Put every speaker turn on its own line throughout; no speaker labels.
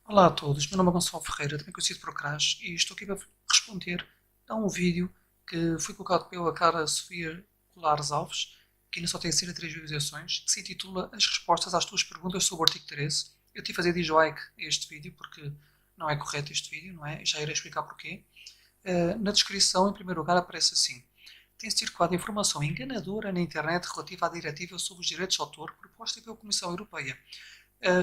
Olá a todos, meu nome é Gonçalo Ferreira, também conhecido por Crash, e estou aqui para responder a um vídeo que foi colocado pela cara Sofia Colares Alves, que ainda só tem 103 visualizações, que se intitula As Respostas às Tuas Perguntas sobre o artigo 13. Eu tive a fazer dislike a este vídeo porque não é correto este vídeo, não é? Já irei explicar porquê. Na descrição, em primeiro lugar, aparece assim: tem circulado informação enganadora na internet relativa à diretiva sobre os direitos de autor proposta pela Comissão Europeia.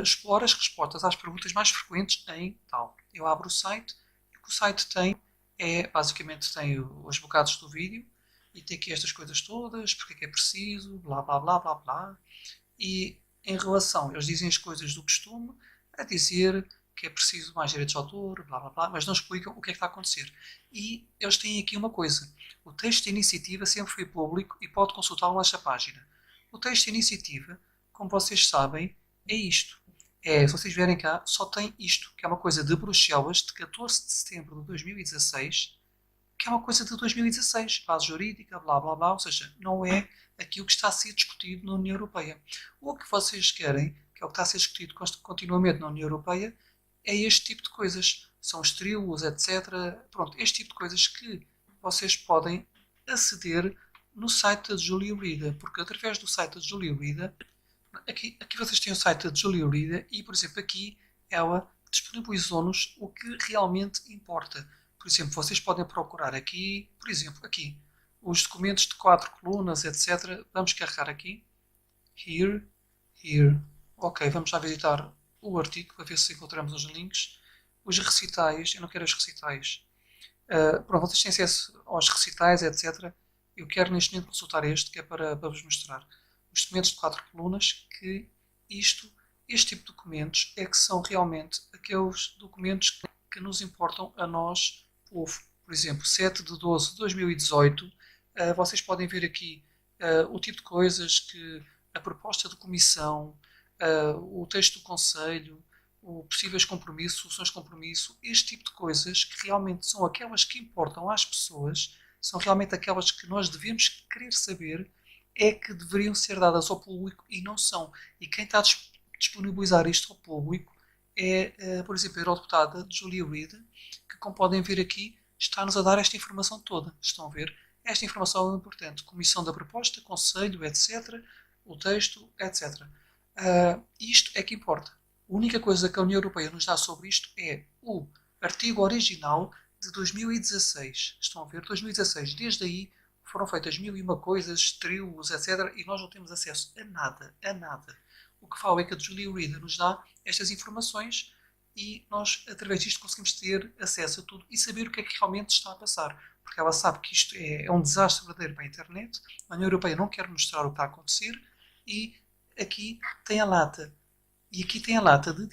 Explora as respostas às perguntas mais frequentes em tal. Eu abro o site e o que o site tem é, basicamente, tem os bocados do vídeo e tem aqui estas coisas todas, porque é que é preciso, blá blá blá blá blá. E em relação, eles dizem as coisas do costume, a dizer que é preciso mais direitos de autor, blá blá blá, mas não explicam o que é que está a acontecer. E eles têm aqui uma coisa: o texto de iniciativa sempre foi público e pode consultá-lo nesta página. O texto de iniciativa, como vocês sabem, é isto. É, se vocês verem cá, só tem isto, que é uma coisa de Bruxelas, de 14 de setembro de 2016, que é uma coisa de 2016, base jurídica, blá blá blá, ou seja, não é aquilo que está a ser discutido na União Europeia. O que vocês querem, que é o que está a ser discutido continuamente na União Europeia, é este tipo de coisas. São os trilos, etc. Pronto, este tipo de coisas que vocês podem aceder no site da Julia Rida, porque através do site da Julia Rida, aqui vocês têm o site da Julia Rida e, por exemplo, aqui ela disponibilizou-nos o que realmente importa. Por exemplo, vocês podem procurar aqui, por exemplo, aqui, os documentos de 4 colunas, etc. Vamos carregar aqui. Here, here. Ok, vamos já visitar o artigo para ver se encontramos os links. Os recitais, eu não quero os recitais. Pronto, vocês têm acesso aos recitais, etc. Eu quero neste momento consultar este, que é para vos mostrar os documentos de 4 colunas, que isto, este tipo de documentos é que são realmente aqueles documentos que nos importam a nós, povo. Por exemplo, 7 de 12 de 2018, vocês podem ver aqui o tipo de coisas que a proposta de comissão, o texto do Conselho, o possíveis compromissos, soluções de compromisso, este tipo de coisas que realmente são aquelas que importam às pessoas, são realmente aquelas que nós devemos querer saber, é que deveriam ser dadas ao público e não são. E quem está a disponibilizar isto ao público é, por exemplo, a eurodeputada Julia Reid, que, como podem ver aqui, está-nos a dar esta informação toda. Estão a ver? Esta informação é importante. Comissão da proposta, conselho, etc. O texto, etc. Isto é que importa. A única coisa que a União Europeia nos dá sobre isto é o artigo original de 2016. Estão a ver? 2016. Desde aí foram feitas mil e uma coisas, trilos, etc. E nós não temos acesso a nada. A nada. O que fala é que a Julia Reader nos dá estas informações e nós, através disto, conseguimos ter acesso a tudo e saber o que é que realmente está a passar. Porque ela sabe que isto é um desastre verdadeiro para a internet. A União Europeia não quer mostrar o que está a acontecer e aqui tem a lata. E aqui tem a lata de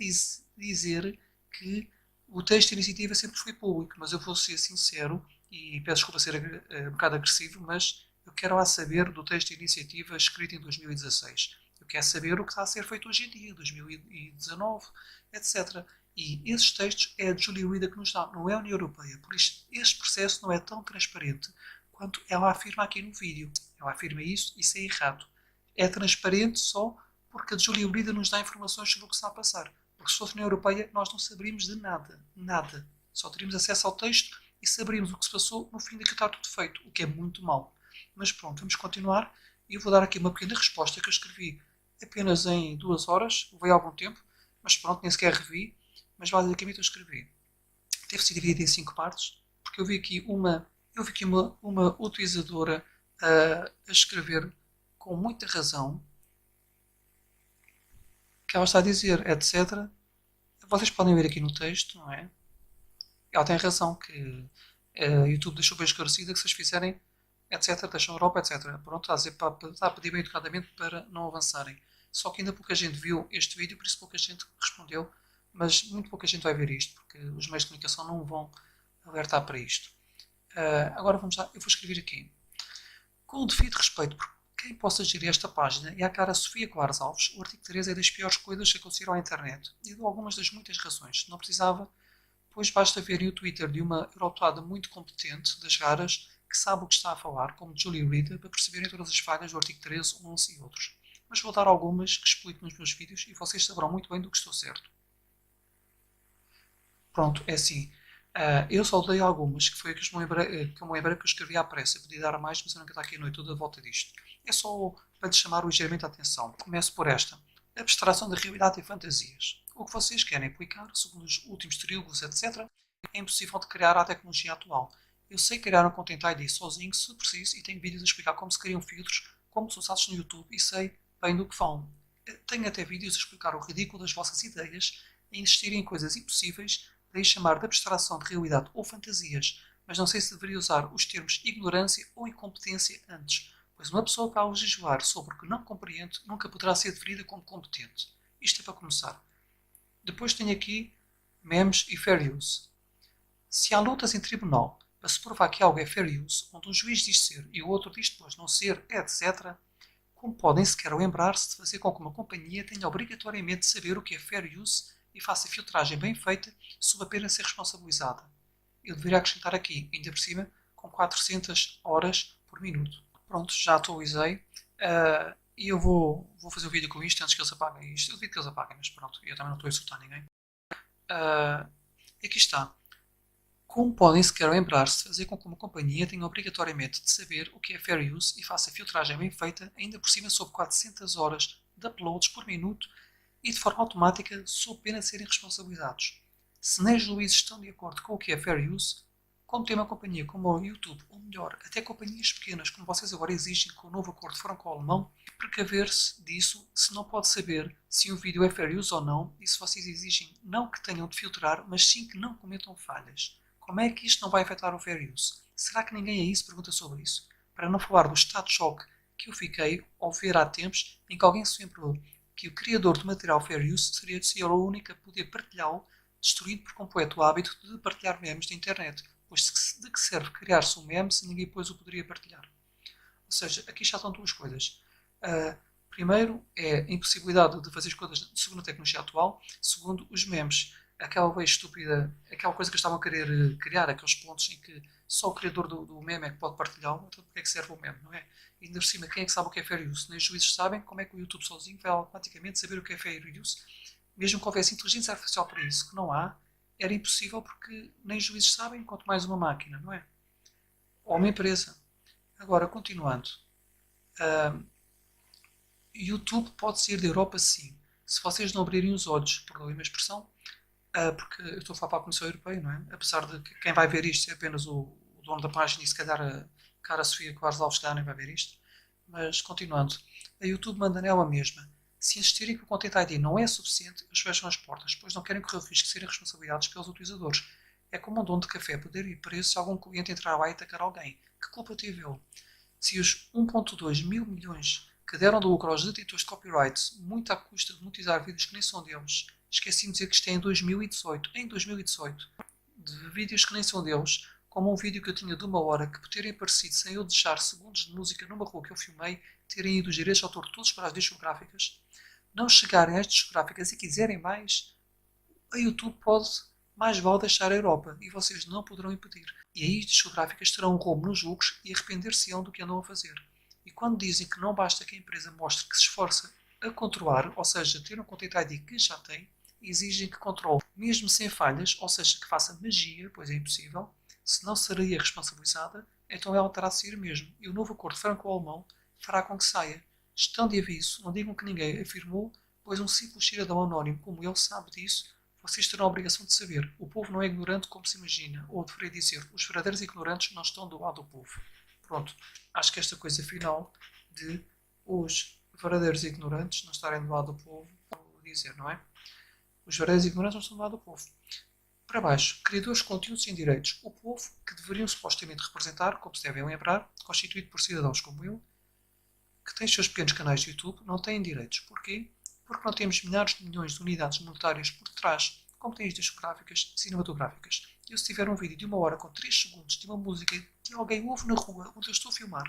dizer que o texto de iniciativa sempre foi público, mas eu vou ser sincero e peço desculpa ser um bocado agressivo, mas eu quero lá saber do texto de iniciativa escrito em 2016. Eu quero saber o que está a ser feito hoje em dia, 2019, etc. E esses textos é a Julie Rida que nos dá, não é a União Europeia. Por isso, este processo não é tão transparente quanto ela afirma aqui no vídeo. Ela afirma isso é errado. É transparente só porque a Julia Brida nos dá informações sobre o que está a passar. Porque se fosse na União Europeia, nós não saberíamos de nada. Nada. Só teríamos acesso ao texto e saberíamos o que se passou. No fim daquilo está tudo feito, o que é muito mau. Mas pronto, vamos continuar. E eu vou dar aqui uma pequena resposta que eu escrevi apenas em 2 horas. Levei algum tempo, mas pronto, nem sequer revi. Mas basicamente eu escrevi. Deve ser dividido em 5 partes, porque eu vi aqui uma utilizadora a escrever com muita razão que ela está a dizer, etc. Vocês podem ver aqui no texto, não é? Ela tem razão que a YouTube deixou bem esclarecida que se as fizerem, etc., deixam a Europa, etc. Pronto, está a, dizer, está a pedir bem educadamente para não avançarem. Só que ainda pouca gente viu este vídeo, por isso pouca gente respondeu, mas muito pouca gente vai ver isto, porque os meios de comunicação não vão alertar para isto. Agora vamos lá, eu vou escrever aqui. Com o devido respeito por quem possa gerir esta página e à cara Sofia Clares Alves, o artigo 3 é das piores coisas que aconteceram à internet e dou algumas das muitas razões. Não precisava, pois basta verem o Twitter de uma europeada muito competente, das raras, que sabe o que está a falar, como Julie Reader, para perceberem todas as falhas do artigo 13, 11 e outros. Mas vou dar algumas que explico nos meus vídeos e vocês saberão muito bem do que estou certo. Pronto, é assim. Eu só dei algumas, que foi que eu me lembrei que eu escrevi à pressa. Eu podia dar mais, mas eu não quero estar aqui a noite toda a volta disto. É só para lhe chamar ligeiramente a atenção. Começo por esta. Abstração da realidade e fantasias. O que vocês querem aplicar, segundo os últimos trílogos, etc., é impossível de criar à tecnologia atual. Eu sei criar um Content ID sozinho, se preciso, e tenho vídeos a explicar como se criam filtros, como são usados no YouTube, e sei bem do que falam. Tenho até vídeos a explicar o ridículo das vossas ideias, a insistir em coisas impossíveis, daí chamar de abstração de realidade ou fantasias, mas não sei se deveria usar os termos ignorância ou incompetência antes, pois uma pessoa que ao legislar sobre o que não compreende nunca poderá ser definida como competente. Isto é para começar. Depois tenho aqui memes e fair use. Se há lutas em tribunal para se provar que algo é fair use, onde um juiz diz ser e o outro diz depois não ser, etc., como podem sequer lembrar-se de fazer com que uma companhia tenha obrigatoriamente de saber o que é fair use e faça filtragem bem feita sob a pena de ser responsabilizada? Eu deveria acrescentar aqui, ainda por cima, com 400 horas por minuto. Pronto, já atualizei. E eu vou fazer um vídeo com isto antes que eles apaguem isto. Eu duvido que eles apaguem, mas pronto, eu também não estou a insultar ninguém. Aqui está. Como podem sequer lembrar-se de fazer com que uma companhia tenha obrigatoriamente de saber o que é fair use e faça filtragem bem feita, ainda por cima sob 400 horas de uploads por minuto e de forma automática sob pena de serem responsabilizados? Se nem os juízes estão de acordo com o que é fair use, como tem uma companhia como o YouTube, ou melhor, até companhias pequenas como vocês agora exigem com o novo acordo franco-alemão, precaver-se disso se não pode saber se um vídeo é fair use ou não e se vocês exigem não que tenham de filtrar, mas sim que não cometam falhas. Como é que isto não vai afetar o fair use? Será que ninguém aí se pergunta sobre isso? Para não falar do estado de choque que eu fiquei ao ver há tempos em que alguém se lembrou que o criador do material fair use seria de ser o único a poder partilhá-lo, destruindo por completo o hábito de partilhar memes da internet, pois de que serve criar-se um meme se ninguém depois o poderia partilhar? Ou seja, aqui já estão duas coisas. Primeiro é a impossibilidade de fazer as coisas segundo a tecnologia atual. Segundo, os memes. Aquela vez estúpida, aquela coisa que estavam a querer criar, aqueles pontos em que só o criador do meme é que pode partilhá-lo, então para que é que serve o meme, não é? E ainda por cima, quem é que sabe o que é fair use? Nem os juízes sabem como é que o YouTube sozinho vai automaticamente saber o que é fair use. Mesmo que houvesse inteligência artificial para isso, que não há, era impossível porque nem os juízes sabem, quanto mais uma máquina, não é? Ou uma empresa. Agora, continuando. Uh, YouTube pode sair da Europa sim. Se vocês não abrirem os olhos, perdoem a expressão, porque eu estou a falar para a Comissão Europeia, não é? Apesar de que quem vai ver isto é apenas o dono da página e se calhar a cara Sofia Colares Alves nem vai ver isto. Mas continuando, a YouTube manda nela mesma. Se insistirem que o Content ID não é suficiente, eles fecham as portas, pois não querem correr o risco de serem responsabilizados pelos utilizadores. É como um dono de café poder ir preso se algum cliente entrar lá e atacar alguém. Que culpa teve ele? Se os 1,2 mil milhões que deram de lucro aos detentores de copyright, muito à custa de monetizar vídeos que nem são deles, esqueci-me de dizer que isto é em 2018, de vídeos que nem são deles, como um vídeo que eu tinha de 1 hora que, por terem aparecido sem eu deixar segundos de música numa rua que eu filmei, terem ido os direitos de autor todos para as discográficas, não chegarem às discográficas e quiserem mais, a YouTube pode, mais vale deixar a Europa e vocês não poderão impedir. E aí as discográficas terão um rombo nos lucros e arrepender-se-ão do que andam a fazer. E quando dizem que não basta que a empresa mostre que se esforça a controlar, ou seja, ter um Content ID que já tem, exigem que controle, mesmo sem falhas, ou seja, que faça magia, pois é impossível, se não seria responsabilizada, então ela terá de sair mesmo. E o novo acordo franco-alemão fará com que saia. Estão de aviso, não digam que ninguém afirmou, pois um simples cidadão anónimo como ele sabe disso. Vocês terão a obrigação de saber. O povo não é ignorante como se imagina. Ou deveria dizer, os verdadeiros ignorantes não estão do lado do povo. Pronto. Acho que esta coisa final de os verdadeiros ignorantes não estarem do lado do povo, vou dizer, não é? Os verdadeiros ignorantes não estão do lado do povo. Para baixo, criadores de conteúdos sem direitos. O povo, que deveriam supostamente representar, como se devem lembrar, constituído por cidadãos como eu, que têm os seus pequenos canais de YouTube, não têm direitos. Porquê? Porque não temos milhares de milhões de unidades monetárias por trás, como têm as discográficas, cinematográficas. Eu, se tiver um vídeo de 1 hora com 3 segundos de uma música que alguém ouve na rua onde eu estou a filmar,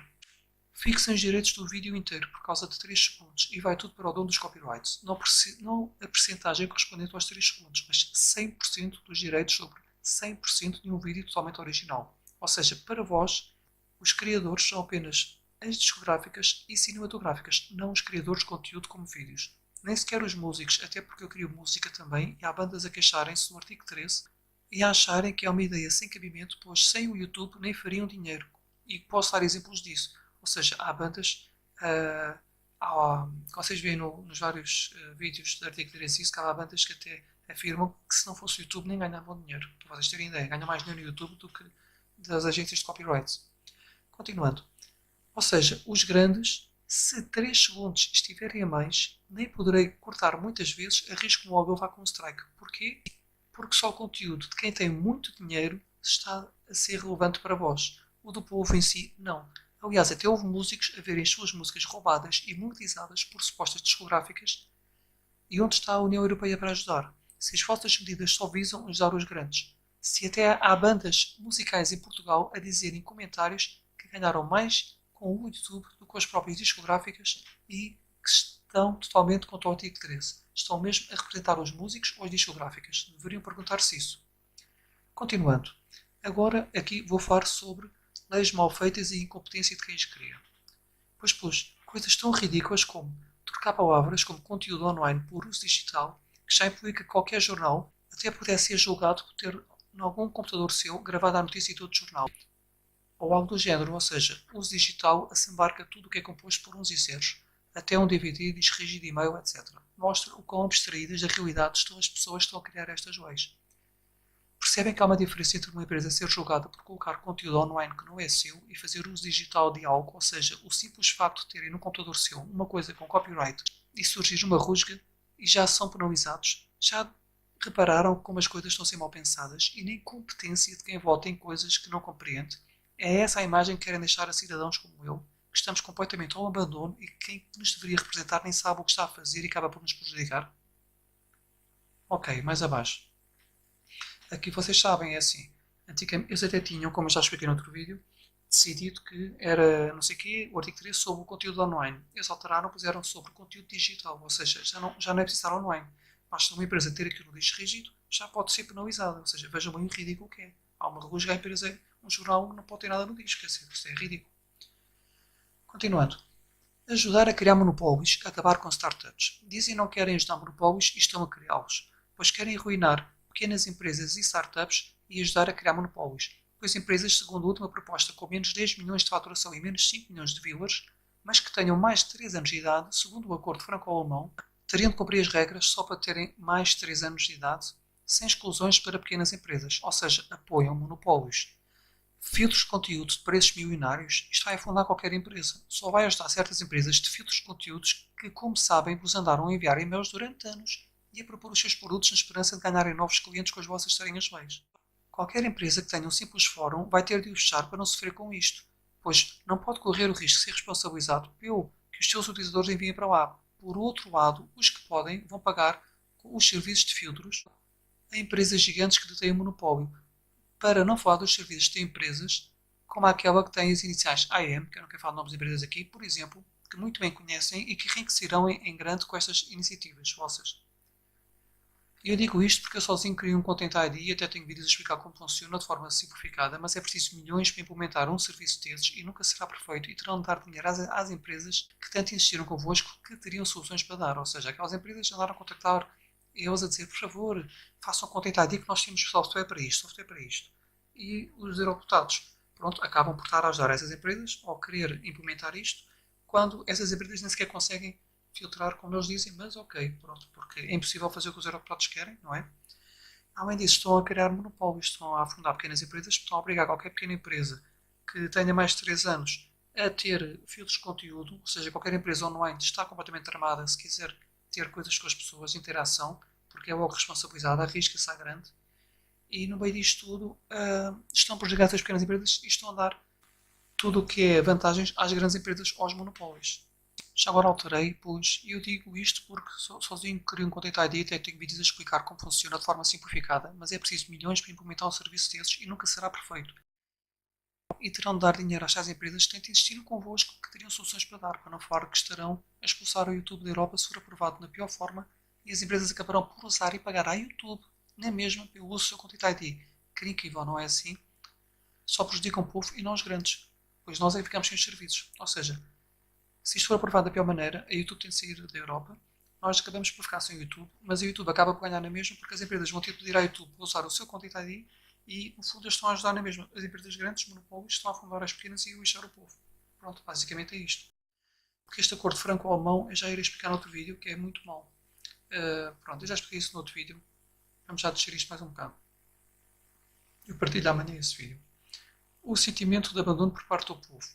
fique sem os direitos do vídeo inteiro por causa de 3 segundos e vai tudo para o dono dos copyrights. Não a percentagem correspondente aos 3 segundos, mas 100% dos direitos sobre 100% de um vídeo totalmente original. Ou seja, para vós, os criadores são apenas as discográficas e cinematográficas, não os criadores de conteúdo como vídeos. Nem sequer os músicos, até porque eu crio música também e há bandas a queixarem-se no artigo 13 e a acharem que é uma ideia sem cabimento, pois sem o YouTube nem fariam dinheiro. E posso dar exemplos disso. Ou seja, há bandas, uh, vocês veem nos vários vídeos de artigo de isso, que há bandas que até afirmam que se não fosse o YouTube nem ganhavam dinheiro. Para vocês terem ideia, ganham mais dinheiro no YouTube do que das agências de copyright. Continuando. Ou seja, os grandes, se 3 segundos estiverem a mais, nem poderei cortar muitas vezes, arrisco o móvel vá com um strike. Porquê? Porque só o conteúdo de quem tem muito dinheiro está a ser relevante para vós. O do povo em si, não. Aliás, até houve músicos a verem suas músicas roubadas e monetizadas por supostas discográficas. E onde está a União Europeia para ajudar? Se as vossas medidas só visam ajudar os grandes. Se até há bandas musicais em Portugal a dizerem em comentários que ganharam mais com o YouTube do que as próprias discográficas e que estão totalmente contra o artigo 13. Estão mesmo a representar os músicos ou as discográficas. Deveriam perguntar-se isso. Continuando. Agora aqui vou falar sobre leis mal feitas e incompetência de quem as cria. Pois, coisas tão ridículas como trocar palavras como conteúdo online por uso digital, que já implica que qualquer jornal até pudesse ser julgado por ter em algum computador seu gravado a notícia de todo o jornal. Ou algo do género, ou seja, uso digital assembarca tudo o que é composto por uns e zeros, até um DVD, disco rígido, e-mail, etc. Mostra o quão abstraídas da realidade estão as pessoas que estão a criar estas leis. Percebem que há uma diferença entre uma empresa ser julgada por colocar conteúdo online que não é seu e fazer uso digital de algo, ou seja, o simples facto de terem no computador seu uma coisa com copyright e surgir uma rusga e já são penalizados? Já repararam como as coisas estão a ser mal pensadas e nem competência de quem vota em coisas que não compreende? É essa a imagem que querem deixar a cidadãos como eu, que estamos completamente ao abandono e que quem nos deveria representar nem sabe o que está a fazer e acaba por nos prejudicar? Ok, mais abaixo. Aqui vocês sabem, é assim. Antigamente, eles até tinham, como eu já expliquei no outro vídeo, decidido que era não sei o quê, o artigo 3 sobre o conteúdo online. Eles alteraram, puseram sobre o conteúdo digital, ou seja, já não é preciso estar online. Basta uma empresa ter aquilo no disco rígido, já pode ser penalizada. Ou seja, vejam bem o ridículo que é. Há uma rusga, a empresa, um jornal não pode ter nada no disco, quer dizer, isto é ridículo. Continuando. Ajudar a criar monopólios, acabar com startups. Dizem que não querem ajudar monopólios e estão a criá-los, pois querem arruinar pequenas empresas e startups e ajudar a criar monopólios, pois empresas, segundo a última proposta, com menos 10 milhões de faturação e menos 5 milhões de viewers, mas que tenham mais de 3 anos de idade, segundo o acordo franco-alemão, teriam de cumprir as regras só para terem mais de 3 anos de idade, sem exclusões para pequenas empresas, ou seja, apoiam monopólios. Filtros de conteúdo de preços milionários, isto vai afundar qualquer empresa. Só vai ajudar certas empresas de filtros de conteúdos que, como sabem, vos andaram a enviar e-mails durante anos e a propor os seus produtos na esperança de ganharem novos clientes com as vossas tarinhas leis. Qualquer empresa que tenha um simples fórum vai ter de o fechar para não sofrer com isto, pois não pode correr o risco de ser responsabilizado pelo que os seus utilizadores enviem para lá. Por outro lado, os que podem vão pagar com os serviços de filtros a empresas gigantes que detêm o monopólio, para não falar dos serviços de empresas como aquela que tem as iniciais AM, que eu não quero falar de nomes de empresas aqui, por exemplo, que muito bem conhecem e que enriquecerão em grande com estas iniciativas vossas. E eu digo isto porque eu sozinho criei um Content ID e até tenho vídeos a explicar como funciona de forma simplificada, mas é preciso milhões para implementar um serviço desses e nunca será perfeito e terão de dar dinheiro às empresas que tanto insistiram convosco que teriam soluções para dar. Ou seja, aquelas empresas andaram a contactar eles a dizer, por favor, façam um Content ID que nós temos software para isto, software para isto. E os eurodeputados, pronto, acabam por estar a ajudar essas empresas ao querer implementar isto, quando essas empresas nem sequer conseguem filtrar como eles dizem, mas ok, pronto, porque é impossível fazer o que os eurodeputados querem, não é? Além disso, estão a criar monopólios, estão a afundar pequenas empresas, estão a obrigar qualquer pequena empresa que tenha mais de 3 anos a ter filtros de conteúdo, ou seja, qualquer empresa online está completamente tramada se quiser ter coisas com as pessoas, interação, porque é logo responsabilizada, arrisca-se à grande. E no meio disto tudo, estão prejudicadas as pequenas empresas e estão a dar tudo o que é vantagens às grandes empresas, aos monopólios. Já agora alterei, pois eu digo isto porque sozinho criei um Content ID e até tenho vídeos a explicar como funciona de forma simplificada, mas é preciso milhões para implementar um serviço desses e nunca será perfeito. E terão de dar dinheiro às tais empresas que tentem insistir convosco que teriam soluções para dar, para não falar que estarão a expulsar o YouTube da Europa se for aprovado na pior forma e as empresas acabarão por usar e pagar à YouTube, nem mesmo pelo uso do seu Content ID. Que incrível, não é assim? Só prejudicam o povo e não os grandes, pois nós é que ficamos sem os serviços. Ou seja, se isto for aprovado da pior maneira, a YouTube tem de sair da Europa nós acabamos por ficar sem o YouTube, mas o YouTube acaba por ganhar na mesma porque as empresas vão ter de pedir ao YouTube para usar o seu Content ID e, no fundo, eles estão a ajudar na mesma. As empresas grandes, os monopólios, estão a afundar as pequenas e a lixar o povo. Pronto, basicamente é isto. Porque este acordo franco-alemão eu já irei explicar no outro vídeo, que é muito mau. Pronto, eu já expliquei isso no outro vídeo. Vamos já descer isto mais um bocado. Eu partilho amanhã esse vídeo. O sentimento de abandono por parte do povo.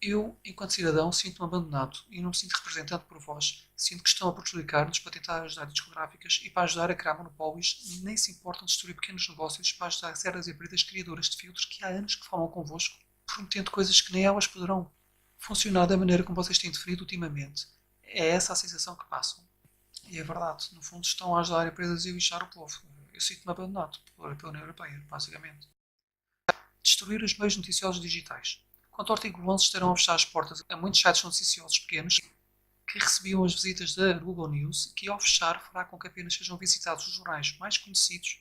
Eu, enquanto cidadão, sinto-me abandonado e não me sinto representado por vós. Sinto que estão a prejudicar-nos para tentar ajudar discográficas e para ajudar a criar monopólios, nem se importam de destruir pequenos negócios para ajudar certas empresas criadoras de filtros que há anos que falam convosco, prometendo coisas que nem elas poderão funcionar da maneira como vocês têm definido ultimamente. É essa a sensação que passam. E é verdade, no fundo estão a ajudar empresas a lixar o povo. Eu sinto-me abandonado pela União Europeia, basicamente. Destruir os meios noticiosos digitais. Quanto ao artigo 11, estarão a fechar as portas a muitos sites noticiosos pequenos que recebiam as visitas da Google News, que ao fechar fará com que apenas sejam visitados os jornais mais conhecidos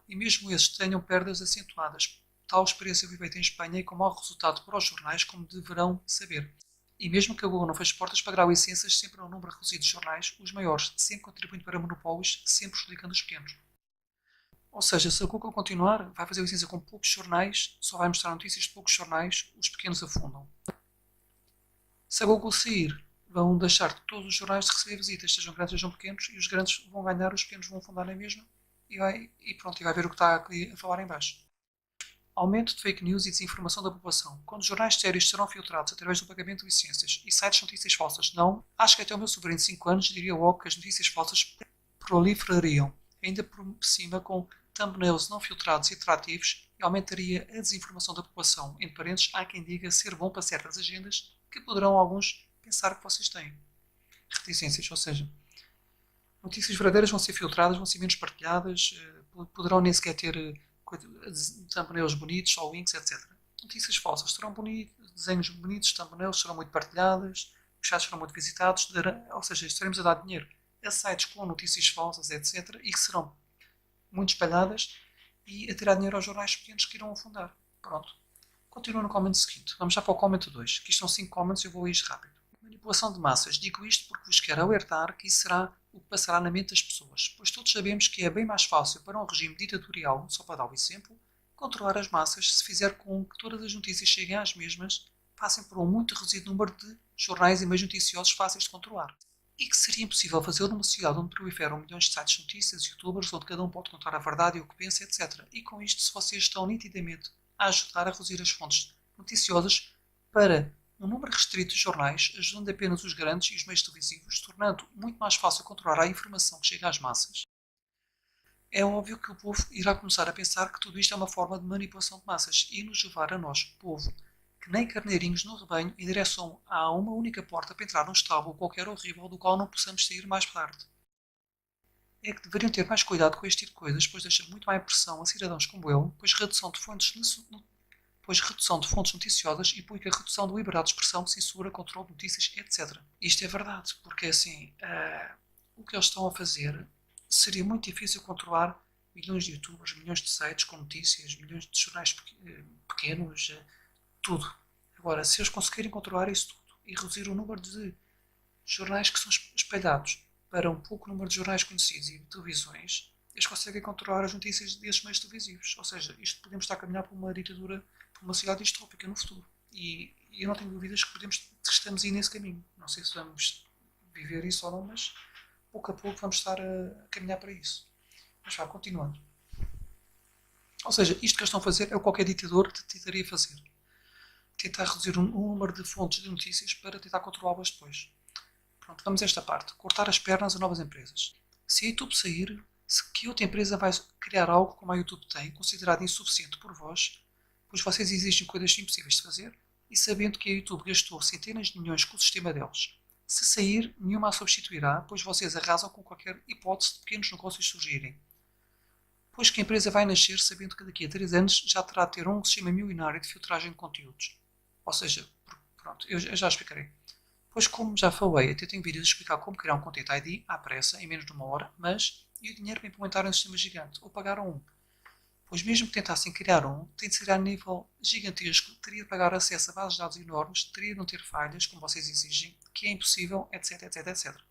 e mesmo esses tenham perdas acentuadas. Tal experiência foi feita em Espanha e com mau resultado para os jornais, como deverão saber. E mesmo que a Google não feche portas, pagará licenças sempre a um número reduzido de jornais, os maiores, sempre contribuindo para monopólios, sempre prejudicando os pequenos. Ou seja, se a Google continuar, vai fazer licença com poucos jornais, só vai mostrar notícias de poucos jornais, os pequenos afundam. Se a Google sair, vão deixar todos os jornais de receber visitas, sejam grandes, sejam pequenos, e os grandes vão ganhar, os pequenos vão afundar na mesma, e pronto, e vai ver o que está a falar em baixo. Aumento de fake news e desinformação da população. Quando jornais sérios serão filtrados através do pagamento de licenças e sites de notícias falsas não, acho que até o meu sobrinho de 5 anos diria logo que as notícias falsas proliferariam, ainda por cima com thumbnails não filtrados e atrativos, e aumentaria a desinformação da população. Entre parênteses, há quem diga ser bom para certas agendas que poderão alguns pensar que vocês têm. Reticências, ou seja, notícias verdadeiras vão ser filtradas, vão ser menos partilhadas, poderão nem sequer ter thumbnails bonitos ou links, etc. Notícias falsas serão bonitos, desenhos bonitos, thumbnails serão muito partilhadas, os sites serão muito visitados, ou seja, estaremos a dar dinheiro a sites com notícias falsas, etc. e que serão muito espalhadas e a tirar dinheiro aos jornais pequenos que irão afundar. Pronto. Continua no comment seguinte. Vamos já para o comment 2, que isto são 5 comments e eu vou ir rápido. Manipulação de massas. Digo isto porque vos quero alertar que isso será o que passará na mente das pessoas, pois todos sabemos que é bem mais fácil para um regime ditatorial, só para dar o exemplo, controlar as massas se fizer com que todas as notícias cheguem às mesmas, passem por um muito reduzido número de jornais e meios noticiosos fáceis de controlar. E que seria impossível fazer numa sociedade onde proliferam milhões de sites de notícias e youtubers, onde cada um pode contar a verdade e o que pensa, etc. E com isto, se vocês estão nitidamente a ajudar a reduzir as fontes noticiosas para um número restrito de jornais, ajudando apenas os grandes e os meios televisivos, tornando muito mais fácil controlar a informação que chega às massas, é óbvio que o povo irá começar a pensar que tudo isto é uma forma de manipulação de massas e nos levar a nós, povo, que nem carneirinhos no rebanho, em direção a uma única porta para entrar num estábulo qualquer horrível do qual não possamos sair mais tarde. É que deveriam ter mais cuidado com este tipo de coisas, pois deixa muito mais pressão a cidadãos como eu, pois redução de fontes noticiosas implica redução de liberdade de expressão, censura, controle de notícias, etc. Isto é verdade, porque assim, o que eles estão a fazer seria muito difícil controlar milhões de youtubers, milhões de sites com notícias, milhões de jornais pequenos, tudo. Agora, se eles conseguirem controlar isso tudo e reduzir o número de jornais que são espalhados para um pouco número de jornais conhecidos e de televisões, eles conseguem controlar as notícias desses meios televisivos. Ou seja, isto podemos estar a caminhar para uma ditadura, para uma sociedade distópica no futuro. E eu não tenho dúvidas que estamos a ir nesse caminho. Não sei se vamos viver isso ou não, mas pouco a pouco vamos estar a caminhar para isso. Mas vá, continuando. Ou seja, isto que eles estão a fazer é o que qualquer ditador tentaria fazer. Tentar reduzir o número de fontes de notícias para tentar controlá-las depois. Pronto, vamos a esta parte. Cortar as pernas a novas empresas. Se a YouTube sair, que outra empresa vai criar algo como a YouTube tem, considerado insuficiente por vós, pois vocês exigem coisas impossíveis de fazer, e sabendo que a YouTube gastou centenas de milhões com o sistema deles. Se sair, nenhuma a substituirá, pois vocês arrasam com qualquer hipótese de pequenos negócios surgirem. Pois que a empresa vai nascer sabendo que daqui a 3 anos já terá de ter um sistema milionário de filtragem de conteúdos. Ou seja, pronto, eu já explicarei. Pois como já falei, até tenho vídeos a explicar como criar um Content ID à pressa, em menos de 1 hora, mas e o dinheiro para implementar um sistema gigante, ou pagaram um. Pois mesmo que tentassem criar um, tem de ser a nível gigantesco, teria de pagar acesso a bases de dados enormes, teria de não ter falhas, como vocês exigem, que é impossível, etc, etc, etc.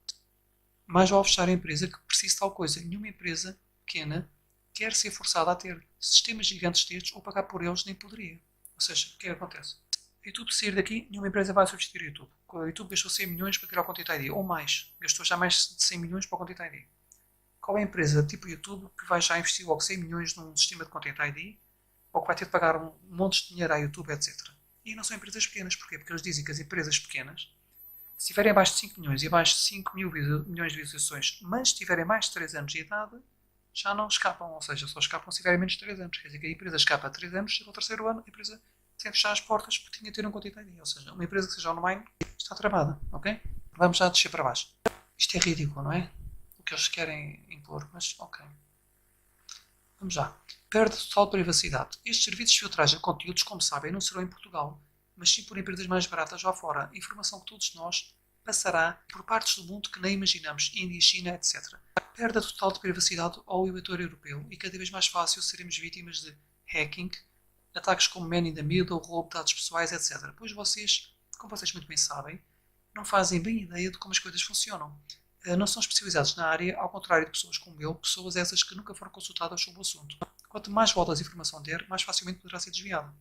mais vale fechar a empresa que precisa de tal coisa. Nenhuma empresa pequena quer ser forçada a ter sistemas gigantes destes ou pagar por eles nem poderia. Ou seja, o que é que acontece? O YouTube sair daqui, nenhuma empresa vai substituir o YouTube. O YouTube gastou 100 milhões para criar o Content ID, ou mais. Gastou já mais de 100 milhões para o Content ID. Qual é a empresa tipo o YouTube que vai já investir logo 100 milhões num sistema de Content ID ou que vai ter de pagar um monte de dinheiro à YouTube, etc. E não são empresas pequenas. Porquê? Porque eles dizem que as empresas pequenas, se tiverem abaixo de 5 milhões e abaixo de 5 mil milhões de visualizações, mas se tiverem mais de 3 anos de idade, já não escapam. Ou seja, só escapam se tiverem menos de 3 anos. Quer dizer que a empresa escapa a 3 anos, chega ao terceiro ano, a empresa tem de fechar as portas porque tinha de ter um Content ID. Ou seja, uma empresa que seja online está travada. Ok? Vamos já descer para baixo. Isto é ridículo, não é? O que eles querem impor, mas ok. Vamos lá. Perda total de privacidade. Estes serviços de filtragem de conteúdos, como sabem, não serão em Portugal, mas sim por empresas mais baratas lá fora. Informação que todos nós passará por partes do mundo que nem imaginamos, Índia, China, etc. Perda total de privacidade ao eleitor europeu e cada vez mais fácil seremos vítimas de hacking, ataques como man in the middle, roubo de dados pessoais, etc. Pois vocês, como vocês muito bem sabem, não fazem bem ideia de como as coisas funcionam. Não são especializados na área, ao contrário de pessoas como eu, pessoas essas que nunca foram consultadas sobre o assunto. Quanto mais voltas a informação der, mais facilmente poderá ser desviada.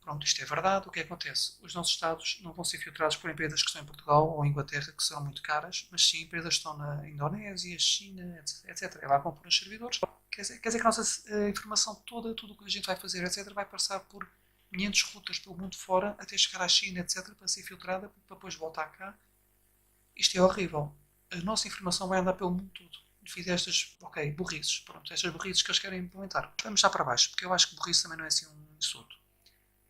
Pronto, isto é verdade. O que acontece? Os nossos dados não vão ser filtrados por empresas que estão em Portugal ou em Inglaterra, que são muito caras, mas sim empresas que estão na Indonésia, China, etc. É lá que vão pôr os servidores. Quer dizer que a nossa informação toda, tudo o que a gente vai fazer, etc., vai passar por 500 rotas pelo mundo fora até chegar à China, etc., para ser filtrada, para depois voltar cá. Isto é horrível. A nossa informação vai andar pelo mundo todo. Devido a estas, burrices. Pronto, estas burrices que eles querem implementar. Vamos já para baixo, porque eu acho que burrice também não é assim um insulto.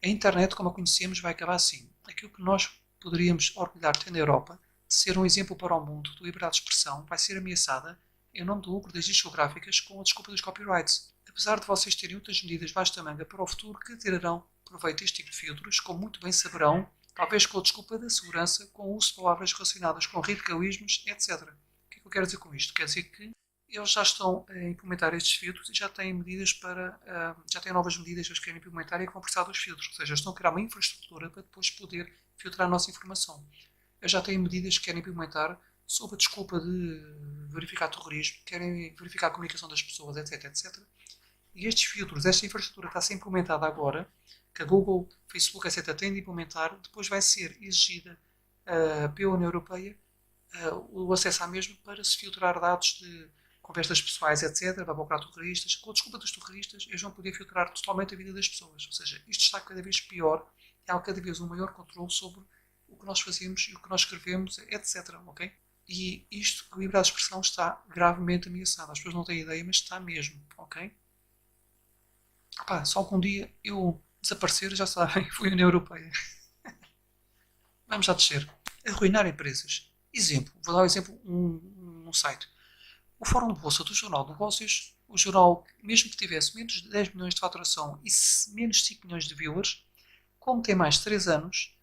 A internet, como a conhecemos, vai acabar assim. Aquilo que nós poderíamos orgulhar ter na Europa, de ser um exemplo para o mundo de liberdade de expressão, vai ser ameaçada em nome do lucro das discográficas com a desculpa dos copyrights. Apesar de vocês terem outras medidas vasta manga para o futuro que tirarão proveito deste tipo de filtros, como muito bem saberão, talvez com a desculpa da segurança, com o uso de palavras relacionadas com radicalismos, etc. O que é que eu quero dizer com isto? Quer dizer que eles já estão a implementar estes filtros e já têm medidas já têm novas medidas que eles querem implementar e que vão precisar dos filtros. Ou seja, estão a criar uma infraestrutura para depois poder filtrar a nossa informação. Eles já têm medidas que querem implementar sob a desculpa de verificar terrorismo, querem verificar a comunicação das pessoas, etc, etc. E estes filtros, esta infraestrutura está a ser implementada agora, que a Google, Facebook, etc. têm de implementar, depois vai ser exigida pela União Europeia o acesso à mesma para se filtrar dados de conversas pessoais, etc., para procurar terroristas. Com a desculpa dos terroristas, eles vão poder filtrar totalmente a vida das pessoas. Ou seja, isto está cada vez pior e há cada vez um maior controle sobre o que nós fazemos e o que nós escrevemos, etc. Ok? E isto, a liberdade de expressão está gravemente ameaçada. As pessoas não têm ideia, mas está mesmo. Ok? Pá, só que um dia eu desaparecer, já sabem, fui a União Europeia. Vamos já descer. Arruinar empresas. Exemplo, vou dar um exemplo, um site. O Fórum de Bolsa do Jornal de Negócios, o jornal, mesmo que tivesse menos de 10 milhões de faturação e menos de 5 milhões de viewers, como tem mais de 3 anos,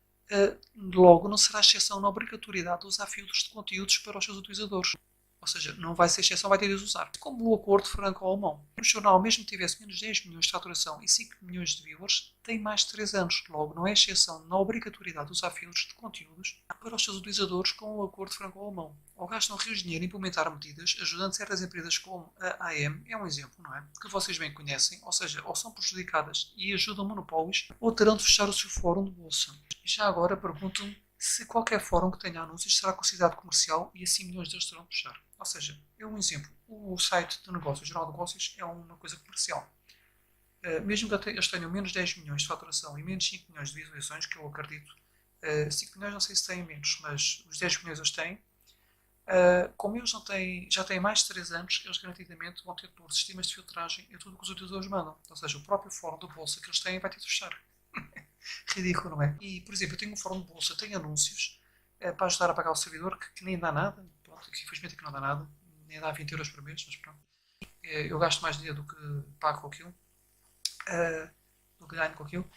logo não será exceção na obrigatoriedade de usar filtros de conteúdos para os seus utilizadores. Ou seja, não vai ser exceção, vai ter de os usar. Como o acordo franco-alemão. O jornal, mesmo que tivesse menos de 10 milhões de faturação e 5 milhões de viewers, tem mais de 3 anos. Logo, não é exceção na obrigatoriedade de usar filtros de conteúdos para os seus utilizadores com o acordo franco-alemão. Ou gastam rios de dinheiro em implementar medidas, ajudando certas empresas como a AM, é um exemplo, não é? Que vocês bem conhecem, ou seja, ou são prejudicadas e ajudam monopólios, ou terão de fechar o seu fórum de bolsa. E já agora perguntam-me se qualquer fórum que tenha anúncios será considerado comercial e assim milhões deles terão de fechar. Ou seja, é um exemplo. O site de negócios, o Jornal de Negócios, é uma coisa comercial. Mesmo que eles tenham menos 10 milhões de faturação e menos 5 milhões de visualizações, que eu acredito, 5 milhões não sei se têm menos, mas os 10 milhões eles têm, como eles já têm mais de 3 anos, eles garantidamente vão ter por sistemas de filtragem e tudo o que os utilizadores mandam. Ou seja, o próprio fórum de bolsa que eles têm vai ter de fechar. Ridículo, não é? E, por exemplo, eu tenho um fórum de bolsa, tenho anúncios para ajudar a pagar o servidor, que nem dá nada. Pronto, que infelizmente aqui não dá nada. Nem dá 20 euros por mês, mas pronto. Eu gasto mais dinheiro do que pago com aquilo. Do que ganho com aquilo.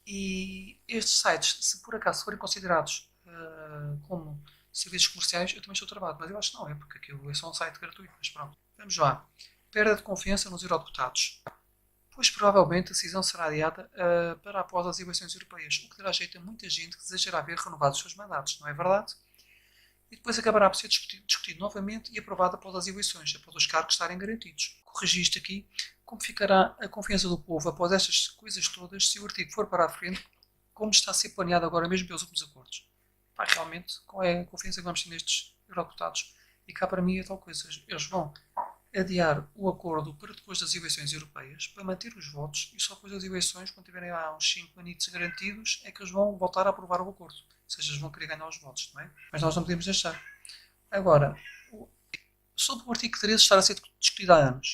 E estes sites, se por acaso forem considerados como serviços comerciais, eu também estou travado. Mas eu acho que não é, porque aquilo é só um site gratuito. Mas pronto. Vamos lá. Perda de confiança nos eurodeputados. Pois provavelmente a decisão será adiada para após as eleições europeias, o que dará jeito a muita gente que desejará ver renovados os seus mandatos, não é verdade? e depois acabará por ser discutido novamente e aprovado após as eleições, após os cargos estarem garantidos. Corrigi isto aqui, como ficará a confiança do povo após estas coisas todas se o artigo for para a frente, como está a ser planeado agora mesmo pelos últimos acordos? Pá, realmente, qual é a confiança que vamos ter nestes eurodeputados? E cá para mim é tal coisa, eles vão adiar o acordo para depois das eleições europeias, para manter os votos, e só depois das eleições, quando tiverem lá uns 5 anitos garantidos, é que eles vão voltar a aprovar o acordo. Ou seja, eles vão querer ganhar os votos, não é? Mas nós não podemos deixar. Agora, sobre o artigo 13 estar a ser discutido há anos,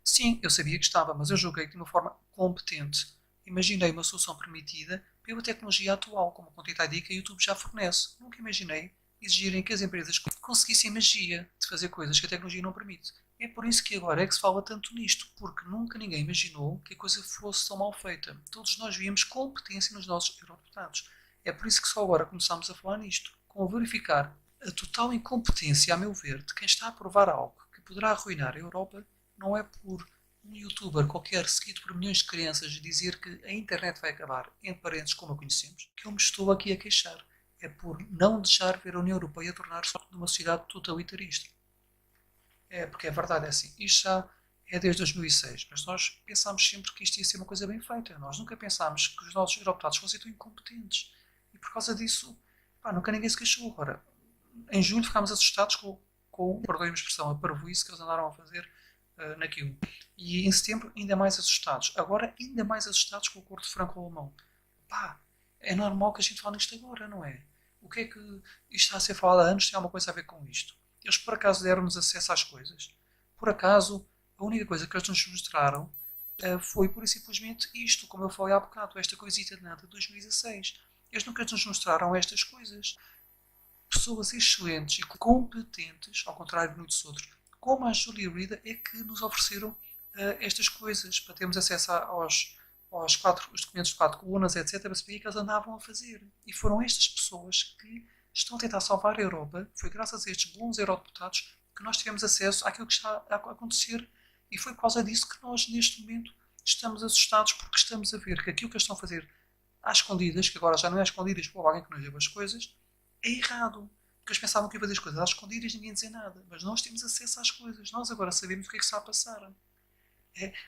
sim, eu sabia que estava, mas eu julguei de uma forma competente. Imaginei uma solução permitida pela tecnologia atual, como o Content ID que a YouTube já fornece. Nunca imaginei exigirem que as empresas conseguissem magia de fazer coisas que a tecnologia não permite. É por isso que agora é que se fala tanto nisto, porque nunca ninguém imaginou que a coisa fosse tão mal feita. Todos nós víamos competência nos nossos eurodeputados. É por isso que só agora começamos a falar nisto. Com a verificar a total incompetência, a meu ver, de quem está a aprovar algo que poderá arruinar a Europa, não é por um youtuber qualquer seguido por milhões de crianças dizer que a internet vai acabar, entre parentes como a conhecemos, que eu me estou aqui a queixar. É por não deixar ver a União Europeia tornar-se uma sociedade totalitarista. É, porque é verdade, é assim. Isto já é desde 2006, mas nós pensámos sempre que isto ia ser uma coisa bem feita. Nós nunca pensámos que os nossos eurodeputados fossem tão incompetentes. E por causa disso, pá, nunca ninguém se queixou. Agora, em julho ficámos assustados com perdoem-me a expressão, a parvoíce que eles andaram a fazer naquilo. E em setembro, ainda mais assustados. Agora, ainda mais assustados com o acordo franco-alemão. Pá, é normal que a gente fale nisto agora, não é? O que é que isto está a ser falado há anos tem alguma coisa a ver com isto? Eles por acaso deram-nos acesso às coisas? Por acaso, a única coisa que eles nos mostraram foi pura e simplesmente isto, como eu falei há bocado, esta coisita de nada de 2016. Eles nunca nos mostraram estas coisas. Pessoas excelentes e competentes, ao contrário de muitos outros, como a Julia Reed, é que nos ofereceram estas coisas para termos acesso os documentos de 4 colunas, etc., para saber o que eles andavam a fazer. E foram estas pessoas que estão a tentar salvar a Europa. Foi graças a estes bons eurodeputados que nós tivemos acesso àquilo que está a acontecer. E foi por causa disso que nós, neste momento, estamos assustados porque estamos a ver que aquilo que eles estão a fazer às escondidas, que agora já não é às escondidas por alguém que nos deu as coisas, é errado. Porque eles pensavam que ia fazer as coisas às escondidas e ninguém dizer nada. Mas nós temos acesso às coisas. Nós agora sabemos o que é que está a passar.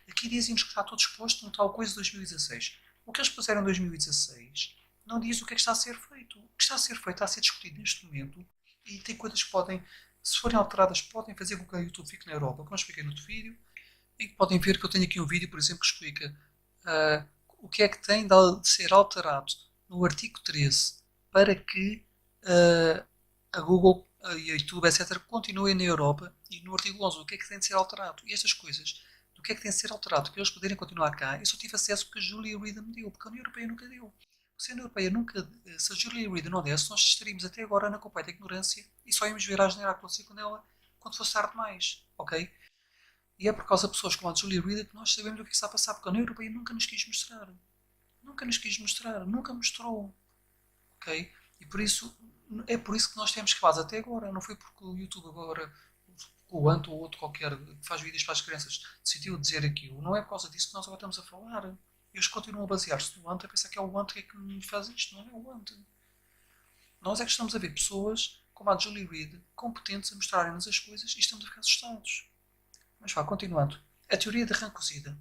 Aqui dizem-nos que está tudo exposto no tal coisa de 2016. O que eles puseram em 2016 não diz o que é que está a ser feito. O que está a ser feito está a ser discutido neste momento e tem coisas que podem, se forem alteradas, podem fazer com que a YouTube fique na Europa, como eu expliquei no outro vídeo, e que podem ver que eu tenho aqui um vídeo, por exemplo, que explica o que é que tem de ser alterado no artigo 13 para que a Google e a YouTube, etc., continuem na Europa, e no artigo 11 o que é que tem de ser alterado. E estas coisas, do que é que tem de ser alterado para eles poderem continuar cá, eu só tive acesso porque a Julia Reed me deu, porque a União Europeia nunca deu. Se a União Europeia nunca, se a Julia Reed não desse, nós estaríamos até agora na completa ignorância e só íamos ver a geneira acontecer quando fosse tarde demais, ok? E é por causa de pessoas como a Julia Reed que nós sabemos o que está a passar, porque a União Europeia nunca nos quis mostrar. Nunca nos quis mostrar, nunca mostrou, ok? E por isso, é por isso que nós temos que fazer até agora. Não foi porque o YouTube agora, o Ant ou outro qualquer que faz vídeos para as crianças, decidiu dizer aquilo. Não é por causa disso que nós agora estamos a falar. Eles continuam a basear-se no Ant, a pensar que é o Ant que é que me faz isto. Não é o Ant. Nós é que estamos a ver pessoas como a Julie Reed, competentes a mostrarem-nos as coisas e estamos a ficar assustados. Mas vá, continuando. A teoria da rã cozida.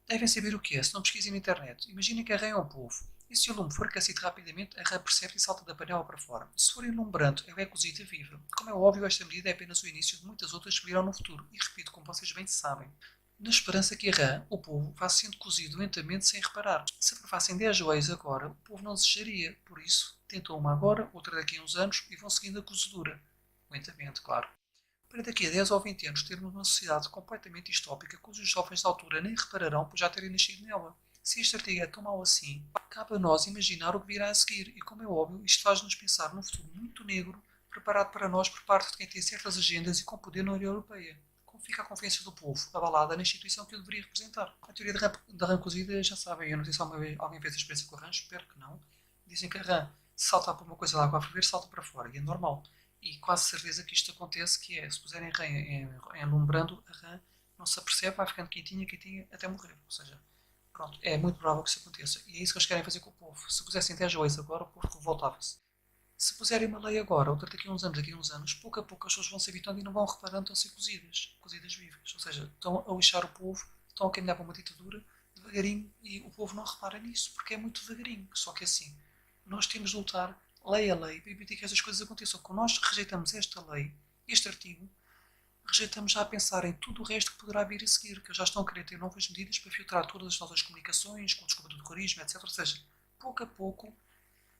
Devem saber o que é, se não pesquisem na internet. Imaginem que a rã é um polvo. E se o lume for aquecido rapidamente, a rã percebe e salta da panela para fora. Se for enlumbrante, ela é cozida viva. Como é óbvio, esta medida é apenas o início de muitas outras que virão no futuro. E repito, como vocês bem sabem. Na esperança que a rã, o polvo, vá sendo cozido lentamente sem reparar. Se aprovassem 10 leis agora, o polvo não desejaria. Por isso, tentam uma agora, outra daqui a uns anos e vão seguindo a cozedura. Lentamente, claro. Para daqui a 10 ou 20 anos termos uma sociedade completamente distópica cujos jovens da altura nem repararão por já terem nascido nela. Se este artigo é tão mau assim, cabe a nós imaginar o que virá a seguir, e como é óbvio, isto faz-nos pensar num futuro muito negro, preparado para nós por parte de quem tem certas agendas e com poder na União Europeia. Como fica a confiança do povo, abalada na instituição que o deveria representar? A teoria da rã cozida, já sabem, eu não sei se alguém fez a experiência com a rã, espero que não. Dizem que a rã, se saltar para uma coisa de água a ferver, salta para fora, e é normal. E quase certeza que isto acontece, que é, se puserem rã enlumbrando, a rã não se apercebe, vai ficando quentinha, quentinha, até morrer. Ou seja, pronto, é muito provável que isso aconteça. E é isso que eles querem fazer com o povo. Se pusessem 10 leis agora, o povo revoltava-se. Se puserem uma lei agora, outra daqui a uns anos, pouco a pouco as pessoas vão se habituando e não vão reparando que estão a ser cozidas vivas. Ou seja, estão a lixar o povo, estão a caminhar para uma ditadura devagarinho e o povo não repara nisso porque é muito devagarinho. Só que assim, nós temos de lutar lei a lei para evitar que essas coisas aconteçam. Quando nós rejeitamos esta lei, este artigo, rejeitamos já a pensar em tudo o resto que poderá vir a seguir, que já estão a querer ter novas medidas para filtrar todas as nossas comunicações, com desculpa do terrorismo, etc. Ou seja, pouco a pouco,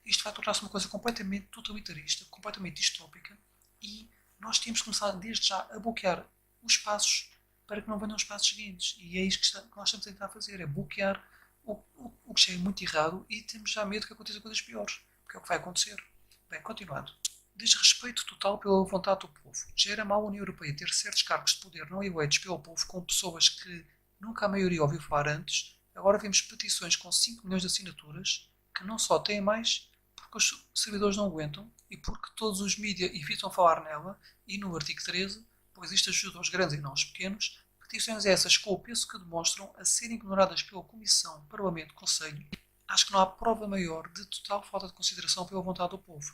isto vai tornar-se uma coisa completamente totalitarista, completamente distópica, e nós temos que começar desde já a bloquear os passos para que não venham os passos seguintes. E é isto que nós estamos a tentar fazer, é bloquear o que já é muito errado e temos já medo que aconteçam coisas piores, porque é o que vai acontecer. Bem, continuando. Desrespeito total pela vontade do povo. Já era mal a União Europeia ter certos cargos de poder não eleitos pelo povo com pessoas que nunca a maioria ouviu falar antes. Agora vemos petições com 5 milhões de assinaturas que não só têm mais porque os servidores não aguentam e porque todos os mídias evitam falar nela e no artigo 13, pois isto ajuda os grandes e não os pequenos, petições essas com o peso que demonstram a serem ignoradas pela Comissão, Parlamento, Conselho. Acho que não há prova maior de total falta de consideração pela vontade do povo.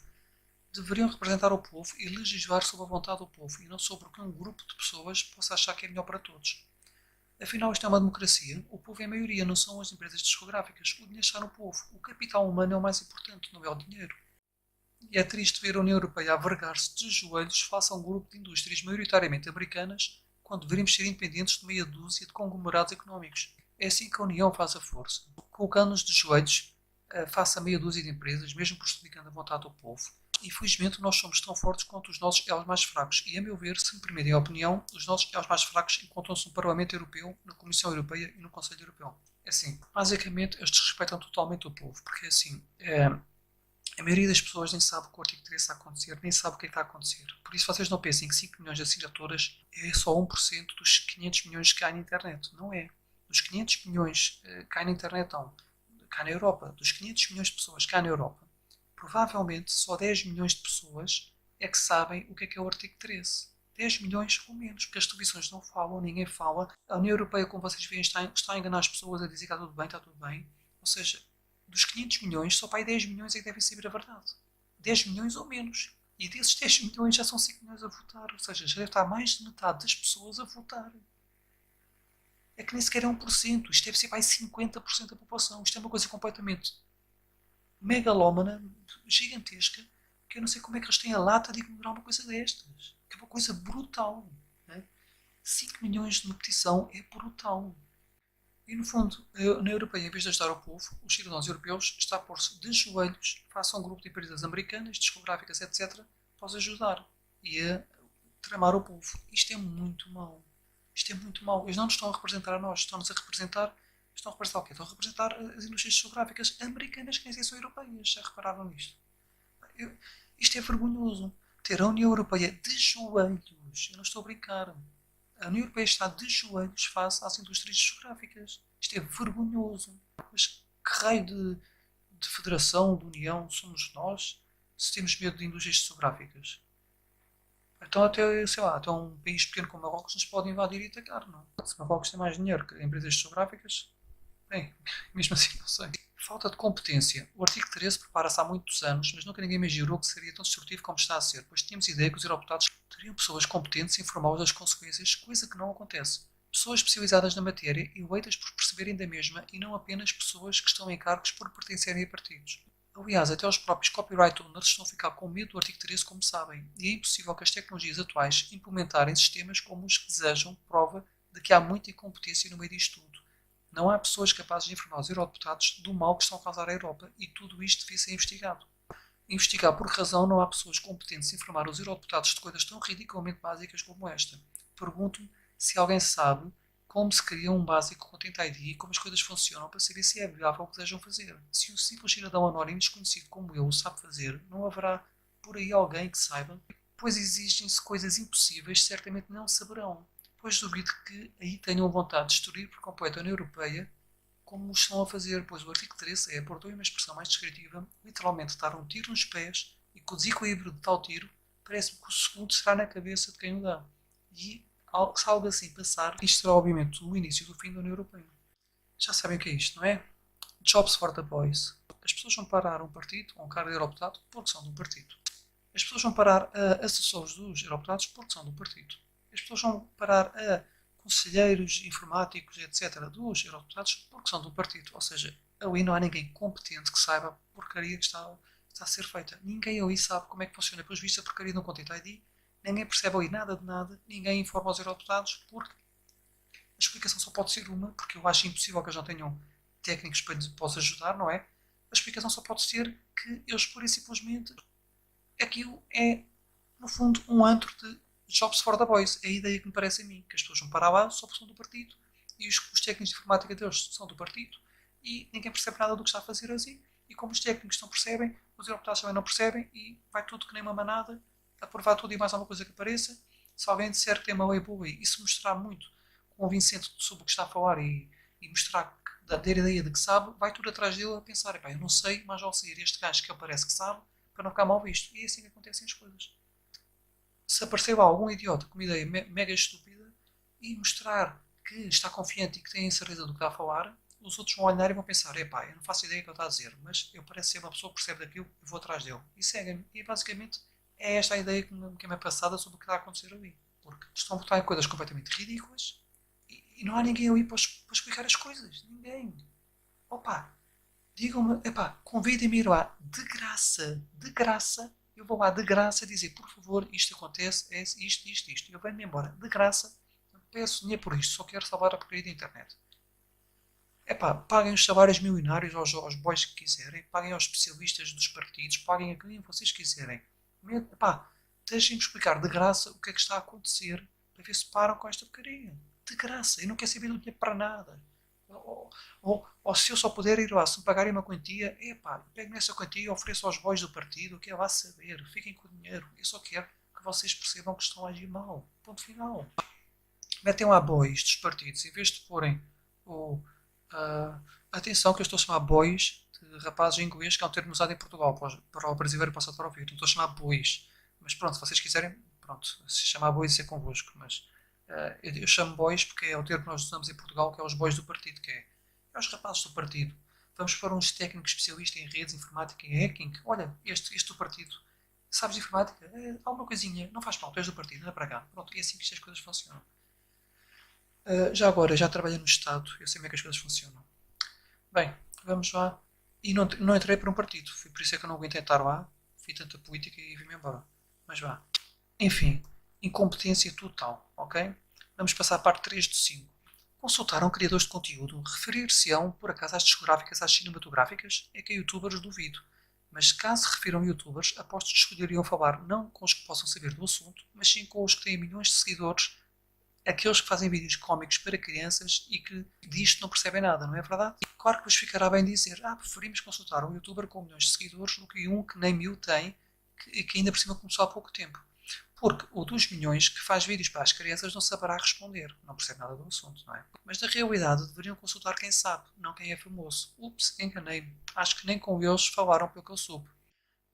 Deveriam representar o povo e legislar sobre a vontade do povo e não sobre o que um grupo de pessoas possa achar que é melhor para todos. Afinal, isto é uma democracia. O povo é a maioria, não são as empresas discográficas. O dinheiro está no povo. O capital humano é o mais importante, não é o dinheiro. E é triste ver a União Europeia a vergar-se de joelhos face a um grupo de indústrias maioritariamente americanas, quando deveríamos ser independentes de meia dúzia de conglomerados económicos. É assim que a União faz a força, colocando-nos de joelhos face a meia dúzia de empresas, mesmo prejudicando a vontade do povo. Infelizmente, nós somos tão fortes quanto os nossos elos mais fracos. E, a meu ver, se me permitem a opinião, os nossos elos mais fracos encontram-se no Parlamento Europeu, na Comissão Europeia e no Conselho Europeu. É assim, basicamente, eles desrespeitam totalmente o povo, porque assim, a maioria das pessoas nem sabe o que o artigo 13 está a acontecer, nem sabe o que é que está a acontecer. Por isso, vocês não pensem que 5 milhões de assinaturas é só 1% dos 500 milhões que há na internet. Não é. Dos 500 milhões que há na internet, não. Cá na Europa, dos 500 milhões de pessoas cá na Europa, provavelmente só 10 milhões de pessoas é que sabem o que é o artigo 13. 10 milhões ou menos, porque as televisões não falam, ninguém fala. A União Europeia, como vocês veem, está a enganar as pessoas a dizer que está tudo bem, está tudo bem. Ou seja, dos 500 milhões, só para aí 10 milhões é que devem saber a verdade. 10 milhões ou menos. E desses 10 milhões já são 5 milhões a votar. Ou seja, já deve estar mais de metade das pessoas a votar. É que nem sequer é 1%. Isto deve ser para aí 50% da população. Isto é uma coisa completamente megalómana, gigantesca, que eu não sei como é que eles têm a lata de ignorar uma coisa destas. Que é uma coisa brutal. Né? 5 milhões de uma petição é brutal. E, no fundo, a União Europeia, em vez de ajudar o povo, os cidadãos europeus, está a pôr-se de joelhos face a um grupo de empresas americanas, discográficas, etc., para os ajudar e a tramar o povo. Isto é muito mau. Isto é muito mau. Eles não nos estão a representar a nós, estão-nos a representar. Estão a representar o quê? Estão a representar as indústrias discográficas americanas que nem sequer são europeias. Já repararam nisto? Isto é vergonhoso. Ter a União Europeia de joelhos. Eu não estou a brincar. A União Europeia está de joelhos face às indústrias discográficas. Isto é vergonhoso. Mas que raio de federação, de união somos nós se temos medo de indústrias discográficas? Então até, sei lá, até um país pequeno como Marrocos nos pode invadir e atacar, não? Se Marrocos tem mais dinheiro que empresas discográficas, bem, mesmo assim não sei. Falta de competência. O artigo 13 prepara-se há muitos anos, mas nunca ninguém imaginou que seria tão destrutivo como está a ser, pois tínhamos ideia que os eurodeputados teriam pessoas competentes e informadas das consequências, coisa que não acontece. Pessoas especializadas na matéria e eleitas por perceberem da mesma e não apenas pessoas que estão em cargos por pertencerem a partidos. Aliás, até os próprios copyright owners estão a ficar com medo do artigo 13, como sabem, e é impossível que as tecnologias atuais implementarem sistemas como os que desejam, prova de que há muita incompetência no meio disto tudo. Não há pessoas capazes de informar os eurodeputados do mal que estão a causar à Europa e tudo isto devia ser investigado. Investigar por razão não há pessoas competentes a informar os eurodeputados de coisas tão ridiculamente básicas como esta. Pergunto-me se alguém sabe como se cria um básico Content ID e como as coisas funcionam para saber se é viável o que desejam fazer. Se um simples cidadão anónimo desconhecido como eu o sabe fazer, não haverá por aí alguém que saiba, pois existem-se coisas impossíveis, certamente não saberão. Pois duvido que aí tenham vontade de destruir por completo a União Europeia como estão a fazer, pois o artigo 13 é, por uma expressão mais descritiva, literalmente dar um tiro nos pés e com o desequilíbrio de tal tiro, parece-me que o segundo será na cabeça de quem o dá. E se algo assim passar, isto será obviamente o início do fim da União Europeia. Já sabem o que é isto, não é? Jobs for the boys. As pessoas vão parar um partido ou um cargo de eurodeputado porque são de um partido. As pessoas vão parar a assessores dos eurodeputados porque são do partido. As pessoas vão parar a conselheiros informáticos, etc., dos eurodeputados porque são do partido. Ou seja, ali não há ninguém competente que saiba a porcaria que está a ser feita. Ninguém ali sabe como é que funciona. Depois visto a porcaria no Content ID, ninguém percebe ali nada de nada, ninguém informa os eurodeputados porque a explicação só pode ser uma, porque eu acho impossível que eles não tenham técnicos para os ajudar, não é? A explicação só pode ser que eles pura e simplesmente aquilo é, no fundo, um antro de jobs for the boys. É a ideia que me parece a mim, que as pessoas vão para lá só porque são do partido e os técnicos de informática deles são do partido e ninguém percebe nada do que está a fazer assim. E como os técnicos não percebem, os eurodeputados também não percebem e vai tudo que nem uma manada, aprovar tudo e mais alguma coisa que apareça. Se alguém disser que tem uma lei boa e se mostrar muito convincente sobre o que está a falar e mostrar que dá a ideia de que sabe, vai tudo atrás dele a pensar, eu não sei, mas ao sair este gajo que ele parece que sabe, para não ficar mal visto. E é assim que acontecem as coisas. Se aparecer lá algum idiota com uma ideia mega estúpida e mostrar que está confiante e que tem a certeza do que está a falar, os outros vão olhar e vão pensar, eu não faço ideia do que ele está a dizer, mas eu pareço ser uma pessoa que percebe daquilo e vou atrás dele. E seguem-me. E basicamente é esta a ideia que me é passada sobre o que está a acontecer ali. Porque estão a votar em coisas completamente ridículas e não há ninguém ali para explicar as coisas. Ninguém. Opa, digam-me, convidem-me a ir lá de graça, eu vou lá de graça dizer, por favor, isto acontece, é isto, isto, isto. Eu venho-me embora de graça, não peço dinheiro por isto, só quero salvar a porcaria da internet. Paguem os salários milionários aos boys que quiserem, paguem aos especialistas dos partidos, paguem a quem vocês quiserem. Deixem-me explicar de graça o que é que está a acontecer, para ver se param com esta porcaria. De graça, eu não quero saber do dinheiro para nada. Ou se eu só puder ir lá, se me pagarem uma quantia, pego nessa quantia e ofereço aos boys do partido, que é lá saber, fiquem com o dinheiro. Eu só quero que vocês percebam que estão a agir mal. Ponto final. Metem lá boys dos partidos, em vez de porem atenção que eu estou a chamar boys de rapazes em inglês, que é um termo usado em Portugal, para o brasileiro passar para ouvir. Não estou a chamar boys. Mas pronto, se vocês quiserem, pronto, se chamar boys isso é convosco, mas eu chamo boys porque é o termo que nós usamos em Portugal, que é os boys do partido, que é os rapazes do partido. Vamos para uns técnicos especialistas em redes, informática e hacking. Olha, este do partido. Sabes de informática? Alguma coisinha. Não faz mal, tu és do partido, anda para cá. Pronto, e é assim que estas coisas funcionam. Já agora, já trabalhei no Estado, eu sei como é que as coisas funcionam. Bem, vamos lá. E não entrei para um partido, foi por isso é que eu não aguentei estar lá, fui tanta política e vim-me embora. Mas vá. Enfim, incompetência total, ok? Vamos passar à parte 3 de 5. Consultaram criadores de conteúdo, referir-se-ão, por acaso, às discográficas, às cinematográficas? É que a youtubers duvido. Mas caso se refiram a youtubers, aposto que escolheriam falar não com os que possam saber do assunto, mas sim com os que têm milhões de seguidores, aqueles que fazem vídeos cómicos para crianças e que disto não percebem nada, não é verdade? Claro que vos ficará bem dizer, preferimos consultar um youtuber com milhões de seguidores do que um que nem 1000 tem e que ainda por cima começou há pouco tempo. Porque o dos milhões que faz vídeos para as crianças não saberá responder, não percebe nada do assunto, não é? Mas na realidade deveriam consultar quem sabe, não quem é famoso. Ups, enganei-me. Acho que nem com eles falaram pelo que eu soube.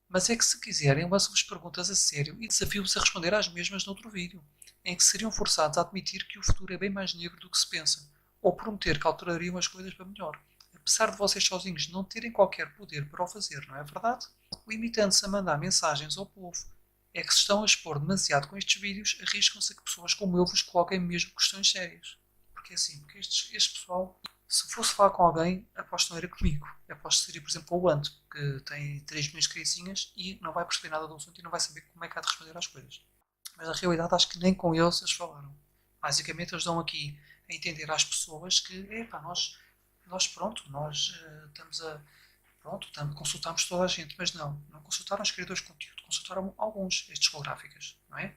Mas é que se quiserem, lanço-vos perguntas a sério e desafio-vos a responder às mesmas noutro vídeo, em que seriam forçados a admitir que o futuro é bem mais negro do que se pensa, ou prometer que alterariam as coisas para melhor, apesar de vocês sozinhos não terem qualquer poder para o fazer, não é verdade? Limitando-se a mandar mensagens ao povo, é que se estão a expor demasiado com estes vídeos, arriscam-se a que pessoas como eu vos coloquem mesmo questões sérias. Porque este pessoal, se fosse falar com alguém, aposto que não era comigo. Aposto que seria, por exemplo, o Ant, que tem 3 milhões de criancinhas e não vai perceber nada do assunto e não vai saber como é que há de responder às coisas. Mas na realidade acho que nem com eles falaram. Basicamente eles dão aqui a entender às pessoas que, nós estamos a, consultamos toda a gente, mas não consultaram os criadores de conteúdo, consultaram alguns, as discográficas, não é?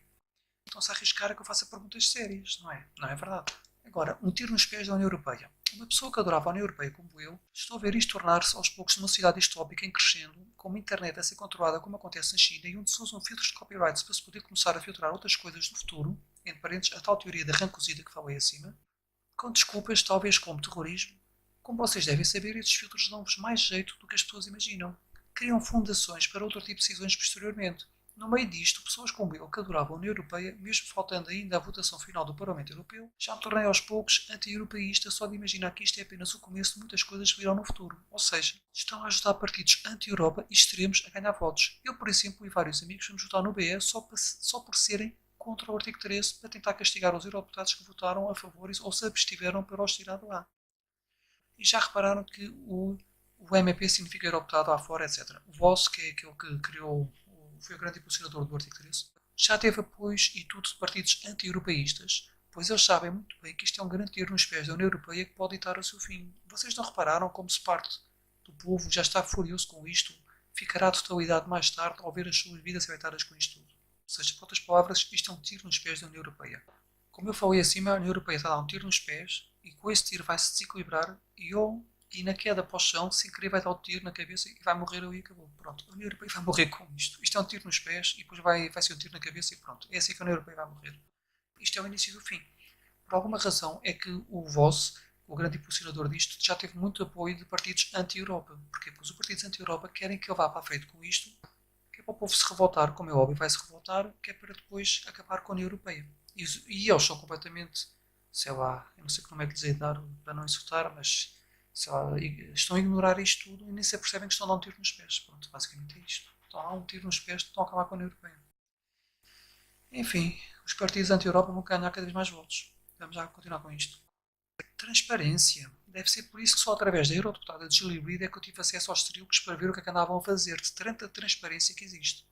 Estão-se a arriscar a que eu faça perguntas sérias, não é? Não é verdade? Agora, um tiro nos pés da União Europeia. Uma pessoa que adorava a União Europeia como eu, estou a ver isto tornar-se aos poucos numa sociedade distópica em crescendo, com uma internet a ser controlada como acontece na China e onde se usam filtros de copyright para se poder começar a filtrar outras coisas no futuro, entre parênteses, a tal teoria da rã cozida que falei acima, com desculpas talvez como terrorismo. Como vocês devem saber, estes filtros dão-vos mais jeito do que as pessoas imaginam. Criam fundações para outro tipo de decisões posteriormente. No meio disto, pessoas como eu, que adoravam a União Europeia, mesmo faltando ainda a votação final do Parlamento Europeu, já me tornei aos poucos anti-europeísta só de imaginar que isto é apenas o começo de muitas coisas que virão no futuro. Ou seja, estão a ajudar partidos anti-Europa e extremos a ganhar votos. Eu, por exemplo, e vários amigos vamos votar no BE só por serem contra o artigo 13 para tentar castigar os eurodeputados que votaram a favor ou se abstiveram para o retirar de lá. E já repararam que o MEP significa eurodeputado lá fora, etc. O Voss, que é aquele que criou, foi o grande impulsionador do artigo 13, já teve apoios e tudo de partidos anti-europeístas, pois eles sabem muito bem que isto é um grande tiro nos pés da União Europeia que pode ditar o seu fim. Vocês não repararam como se parte do povo já está furioso com isto, ficará a totalidade mais tarde ao ver as suas vidas afetadas com isto tudo? Ou seja, por outras palavras, isto é um tiro nos pés da União Europeia. Como eu falei acima, a União Europeia está a dar um tiro nos pés e com esse tiro vai se desequilibrar e na queda para o chão, sem querer, vai dar o tiro na cabeça e vai morrer ali e acabou. Pronto, a União Europeia vai morrer com isto. Isto é um tiro nos pés e depois vai ser um tiro na cabeça e pronto. É assim que a União Europeia vai morrer. Isto é o início do fim. Por alguma razão é que o Voss, o grande impulsionador disto, já teve muito apoio de partidos anti-Europa. Porquê? Porque os partidos anti-Europa querem que ele vá para a frente com isto, que é para o povo se revoltar, como é óbvio, vai se revoltar, que é para depois acabar com a União Europeia. E eles são completamente, sei lá, eu não sei que nome é que lhes hei de dar para não insultar, mas sei lá, estão a ignorar isto tudo e nem se percebem que estão a dar um tiro nos pés. Pronto, basicamente é isto. Estão a dar um tiro nos pés, estão a acabar com a União Europeia. Enfim, os partidos anti-Europa vão ganhar cada vez mais votos. Vamos já continuar com isto. Transparência. Deve ser por isso que só através da eurodeputada de Julie Reid é que eu tive acesso aos trílogos para ver o que é que andavam a fazer, de tanta transparência que existe.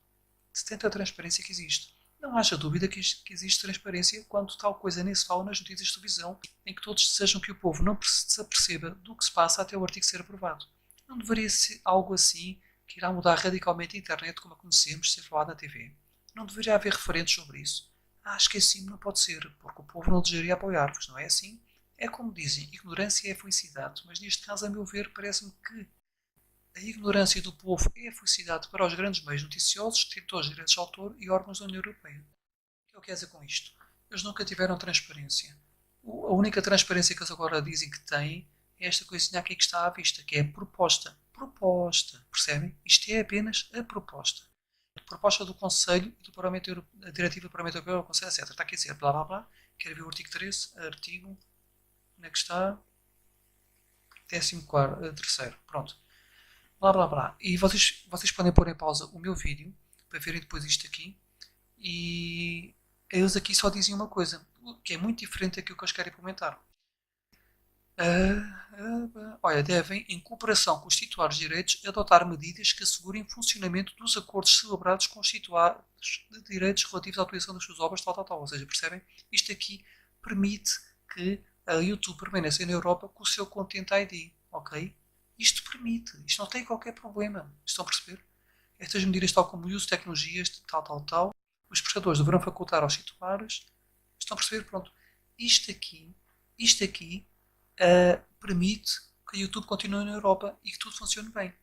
De tanta transparência que existe. Não haja dúvida que existe transparência quando tal coisa nem se fala nas notícias de televisão, em que todos desejam que o povo não se aperceba do que se passa até o artigo ser aprovado. Não deveria ser algo assim que irá mudar radicalmente a internet como a conhecemos, ser falado na TV. Não deveria haver referentes sobre isso. Esqueci-me, não pode ser, porque o povo não desejaria apoiar-vos, não é assim? É como dizem, ignorância é felicidade, mas neste caso, a meu ver, parece-me que a ignorância do povo é a felicidade para os grandes meios noticiosos, detentores de direitos de autor e órgãos da União Europeia. O que eu quero dizer com isto? Eles nunca tiveram transparência. A única transparência que eles agora dizem que têm é esta coisinha aqui que está à vista, que é a proposta. Proposta, percebem? Isto é apenas a proposta. A proposta do Conselho e do Parlamento Europeu, a Diretiva do Parlamento Europeu, do Conselho, etc. Está aqui a dizer, blá blá blá. Quero ver o artigo 13, artigo, onde é que está? 13º, pronto. Blá blá blá. E vocês podem pôr em pausa o meu vídeo para verem depois isto aqui. E eles aqui só dizem uma coisa, que é muito diferente daquilo que eles querem implementar. Olha, devem, em cooperação com os titulares de direitos, adotar medidas que assegurem o funcionamento dos acordos celebrados com os titulares de direitos relativos à utilização das suas obras, tal, tal, tal. Ou seja, percebem? Isto aqui permite que a YouTube permaneça na Europa com o seu Content ID, ok? Isto permite, isto não tem qualquer problema. Estão a perceber? Estas medidas, tal como o uso de tecnologias, tal, tal, tal, os prestadores deverão facultar aos titulares. Estão a perceber? Pronto. Isto aqui permite que a YouTube continue na Europa e que tudo funcione bem.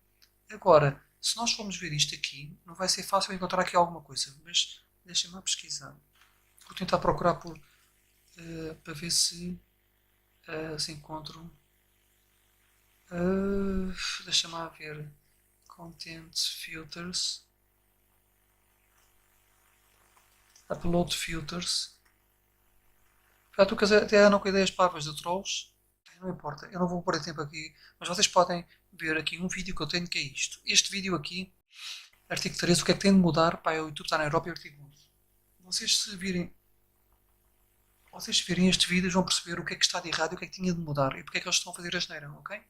Agora, se nós formos ver isto aqui, não vai ser fácil encontrar aqui alguma coisa, mas deixem-me lá pesquisar. Vou tentar procurar para ver se encontro. Deixa-me lá ver. Content filters. Upload filters. Já estou até andam com ideias parvas de trolls. Não importa, eu não vou pôr tempo aqui, mas vocês podem ver aqui um vídeo que eu tenho que é isto. Este vídeo aqui, artigo 13, o que é que tem de mudar para o YouTube estar na Europa e artigo 11. Vocês se virem estes vídeos vão perceber o que é que está de errado e o que é que tinha de mudar e porque é que eles estão a fazer a asneira, ok?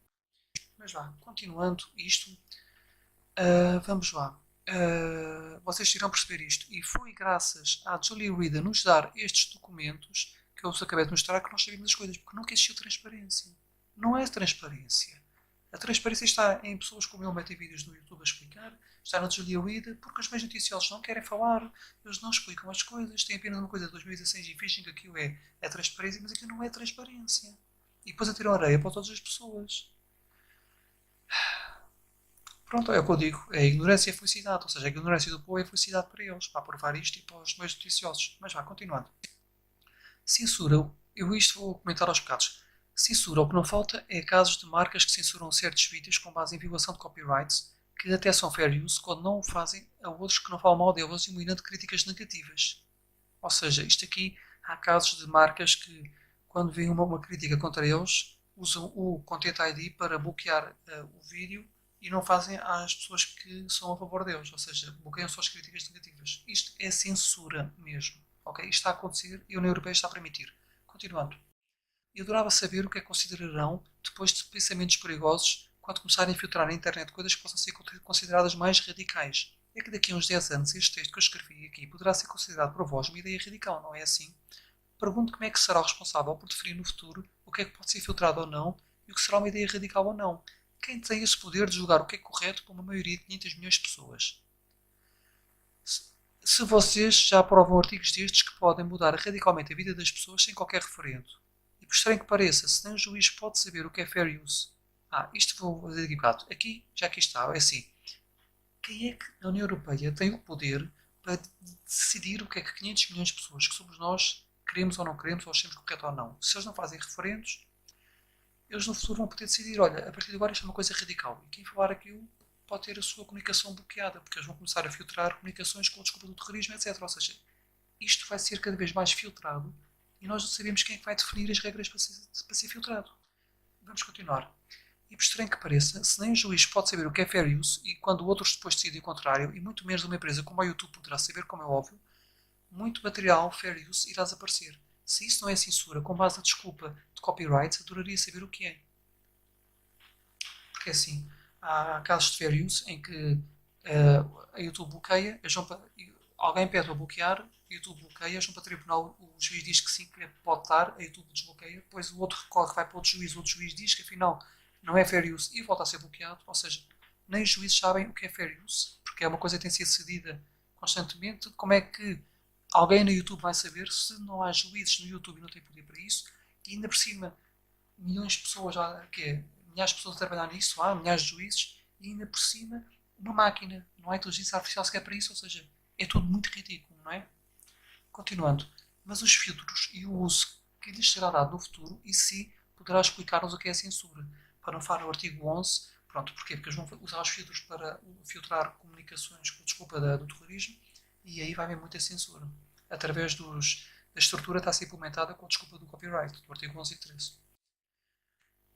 Mas vá, continuando isto, vamos lá. Vocês irão perceber isto. E foi graças à Julie Reid a nos dar estes documentos que eu vos acabei de mostrar que nós sabíamos as coisas, porque nunca existiu transparência. Não é transparência. A transparência está em pessoas como eu metem vídeos no YouTube a explicar, está na Julia Reid, porque os meios noticiosos não querem falar, eles não explicam as coisas, têm apenas uma coisa de 2016 e fingem que aquilo é transparência, mas aquilo não é transparência. E depois atiram areia para todas as pessoas. Pronto, é o que eu digo, é ignorância e felicidade, ou seja, a ignorância do povo é felicidade para eles, para aprovar isto e para os meios noticiosos. Mas vá, continuando. Censura, eu isto vou comentar aos bocados. Censura, o que não falta é casos de marcas que censuram certos vídeos com base em violação de copyrights, que até são fair use quando não o fazem a outros que não falam mal deles, iluminando críticas negativas. Ou seja, isto aqui há casos de marcas que, quando vêm uma crítica contra eles, usam o Content ID para bloquear o vídeo e não fazem às pessoas que são a favor deles. Ou seja, bloqueiam só as críticas negativas. Isto é censura mesmo. Ok? Isto está a acontecer e a União Europeia está a permitir. Continuando. Eu adorava saber o que é que considerarão depois de pensamentos perigosos quando começarem a filtrar na internet coisas que possam ser consideradas mais radicais. É que daqui a uns 10 anos este texto que eu escrevi aqui poderá ser considerado por vós uma ideia radical, não é assim? Pergunto como é que será o responsável por definir no futuro o que é que pode ser filtrado ou não e o que será uma ideia radical ou não. Quem tem esse poder de julgar o que é correto para uma maioria de 500 milhões de pessoas? Se vocês já aprovam artigos destes que podem mudar radicalmente a vida das pessoas sem qualquer referendo, e por estranho que pareça, se nem o juiz pode saber o que é fair use. Isto vou fazer aqui um bocado. Aqui, já aqui está, é assim. Quem é que a União Europeia tem o poder para decidir o que é que 500 milhões de pessoas que somos nós queremos ou não queremos, ou achamos correto ou não? Se eles não fazem referendos, eles no futuro vão poder decidir, olha, a partir de agora isto é uma coisa radical. E quem falar aquilo pode ter a sua comunicação bloqueada, porque eles vão começar a filtrar comunicações com a desculpa do terrorismo, etc. Ou seja, isto vai ser cada vez mais filtrado e nós não sabemos quem é que vai definir as regras para ser filtrado. Vamos continuar. E por estranho que pareça, se nem o juiz pode saber o que é fair use e quando outros depois decidem o contrário, e muito menos uma empresa como a YouTube poderá saber, como é óbvio, muito material fair use irá desaparecer. Se isso não é censura, com base na desculpa de copyright, adoraria saber o que é. Porque assim, há casos de fair use em que a YouTube bloqueia, alguém pede para bloquear, a YouTube bloqueia, eles vão para o tribunal, o juiz diz que sim, que pode estar, a YouTube desbloqueia, depois o outro recorre, vai para outro juiz diz que afinal não é fair use e volta a ser bloqueado. Ou seja, nem os juízes sabem o que é fair use, porque é uma coisa que tem sido cedida constantemente. Como é que alguém no YouTube vai saber se não há juízes no YouTube e não tem poder para isso? E ainda por cima, milhões de pessoas, milhares de pessoas a trabalhar nisso, há milhares de juízes, e ainda por cima, uma máquina, não há inteligência artificial sequer para isso, ou seja, é tudo muito ridículo, não é? Continuando, mas os filtros e o uso que lhes será dado no futuro, e se poderá explicar-nos o que é a censura. Para não falar no artigo 11, pronto, porquê? Porque eles vão usar os filtros para filtrar comunicações com desculpa do terrorismo, e aí vai haver muita censura. Através da estrutura está a ser implementada com a desculpa do copyright, do artigo 11 e 13.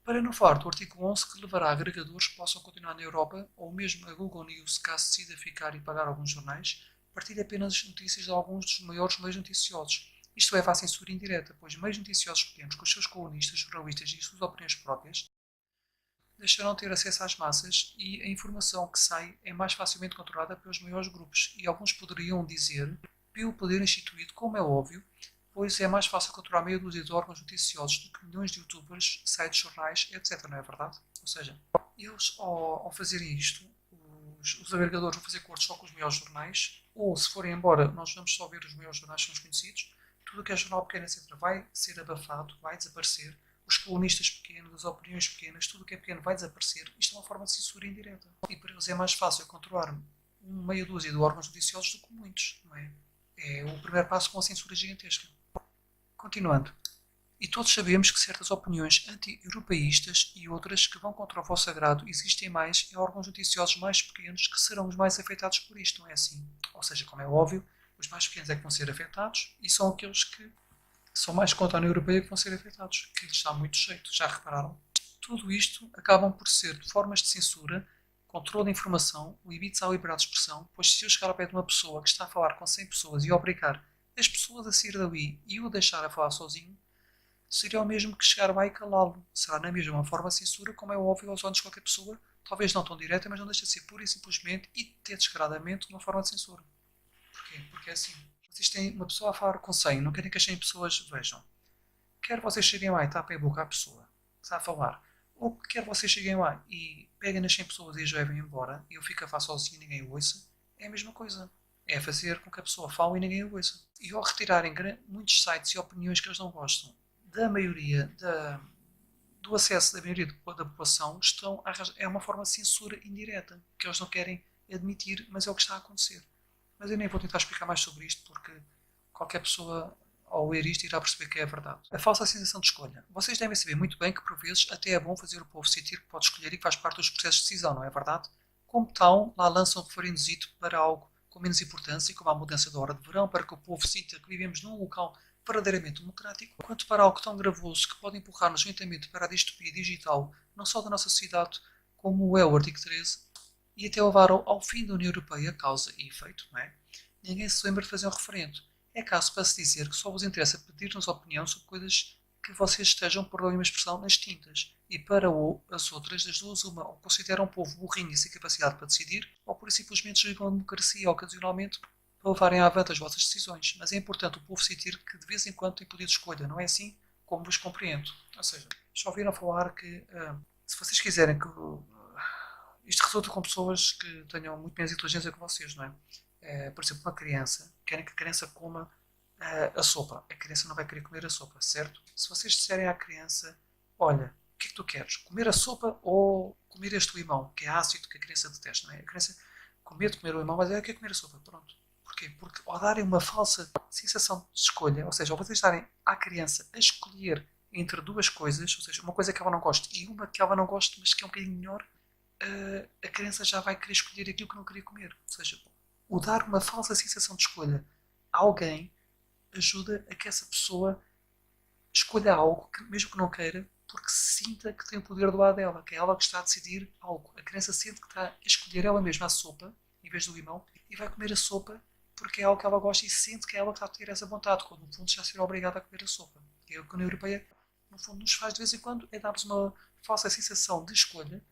Para não falar do artigo 11 que levará a agregadores que possam continuar na Europa, ou mesmo a Google News, caso decida ficar e pagar alguns jornais, partilhe apenas notícias de alguns dos maiores meios noticiosos. Isto leva à censura indireta, pois meios noticiosos pequenos, com os seus colunistas, jornalistas e suas opiniões próprias, deixarão de ter acesso às massas e a informação que sai é mais facilmente controlada pelos maiores grupos. E alguns poderiam dizer, pelo poder instituído, como é óbvio, pois é mais fácil controlar meia dúzia de órgãos noticiosos do que milhões de youtubers, sites, jornais, etc. Não é verdade? Ou seja, eles, ao fazerem isto, os agregadores vão fazer acordos só com os maiores jornais, ou se forem embora, nós vamos só ver os maiores jornais que são os conhecidos, tudo o que é jornal pequeno, etc., vai ser abafado, vai desaparecer, os colunistas pequenos, as opiniões pequenas, tudo o que é pequeno vai desaparecer. Isto é uma forma de censura indireta. E para eles é mais fácil controlar meia dúzia de órgãos noticiosos do que muitos, não é? É o primeiro passo com a censura gigantesca. Continuando. E todos sabemos que certas opiniões anti-europeístas e outras que vão contra o vosso sagrado existem mais em órgãos noticiosos mais pequenos que serão os mais afetados por isto, não é assim? Ou seja, como é óbvio, os mais pequenos é que vão ser afetados e são aqueles que são mais contra a União Europeia que vão ser afetados, que lhes dá muito jeito, já repararam? Tudo isto acabam por ser formas de censura, controle da informação, limites à liberdade de expressão, pois se eu chegar ao pé de uma pessoa que está a falar com 100 pessoas e obrigar as pessoas a sair dali e o deixar a falar sozinho, seria o mesmo que chegar lá e calá-lo. Será na mesma uma forma de censura, como é óbvio aos olhos de qualquer pessoa, talvez não tão direta, mas não deixa de ser pura e simplesmente e até descaradamente uma forma de censura. Porquê? Porque é assim. Vocês têm uma pessoa a falar com 100, não querem que as 100 pessoas vejam. Quer vocês cheguem lá e tapem a boca à pessoa que está a falar, ou quer vocês cheguem lá e peguem nas 100 pessoas e as levem embora e eu fico a falar sozinho e ninguém o ouça, é a mesma coisa. É fazer com que a pessoa fale e ninguém o ouça. E ao retirarem muitos sites e opiniões que eles não gostam da maioria, do acesso da maioria da população, é uma forma de censura indireta, que eles não querem admitir, mas é o que está a acontecer. Mas eu nem vou tentar explicar mais sobre isto, porque qualquer pessoa, ao ler isto, irá perceber que é a verdade. A falsa sensação de escolha. Vocês devem saber muito bem que, por vezes, até é bom fazer o povo sentir que pode escolher e que faz parte dos processos de decisão, não é verdade? como tal, lá lançam um referendozito para algo com menos importância, como a mudança da hora de verão, para que o povo sinta que vivemos num local verdadeiramente democrático, quanto para algo tão gravoso que pode empurrar-nos lentamente para a distopia digital, não só da nossa sociedade, como é o artigo 13, e até levar ao fim da União Europeia, causa e efeito, não é? Ninguém se lembra de fazer um referendo. É caso para se dizer que só vos interessa pedir-nos opinião sobre coisas que vocês estejam, por uma expressão, nas tintas. E para as outras, das duas, uma, ou consideram um povo burrinho e sem capacidade para decidir, ou por simplesmente jogam a democracia ocasionalmente para levarem avante as vossas decisões. Mas é importante o povo sentir que de vez em quando tem poder de escolha, não é assim como vos compreendo. Ou seja, já ouviram falar que se vocês quiserem que isto resulta com pessoas que tenham muito menos inteligência que vocês, não é? Por exemplo, uma criança, querem que a criança coma a sopa. A criança não vai querer comer a sopa, certo? Se vocês disserem à criança, olha, o que é que tu queres? Comer a sopa ou comer este limão, que é ácido, que a criança detesta, não é? A criança com medo de comer o limão, mas ela quer comer a sopa, pronto. Porquê? Porque ao darem uma falsa sensação de escolha, ou seja, ao vocês darem à criança a escolher entre duas coisas, ou seja, uma coisa que ela não gosta e uma que ela não gosta, mas que é um bocadinho melhor, a criança já vai querer escolher aquilo que não queria comer. Ou seja, o dar uma falsa sensação de escolha a alguém ajuda a que essa pessoa escolha algo, que, mesmo que não queira, porque sinta que tem o poder do lado dela, que é ela que está a decidir algo. A criança sente que está a escolher ela mesma a sopa, em vez do limão, e vai comer a sopa porque é algo que ela gosta e sente que é ela que está a ter essa vontade, quando no fundo já será obrigada a comer a sopa. E é o que a União Europeia, no fundo, nos faz de vez em quando, é dar-nos uma falsa sensação de escolha.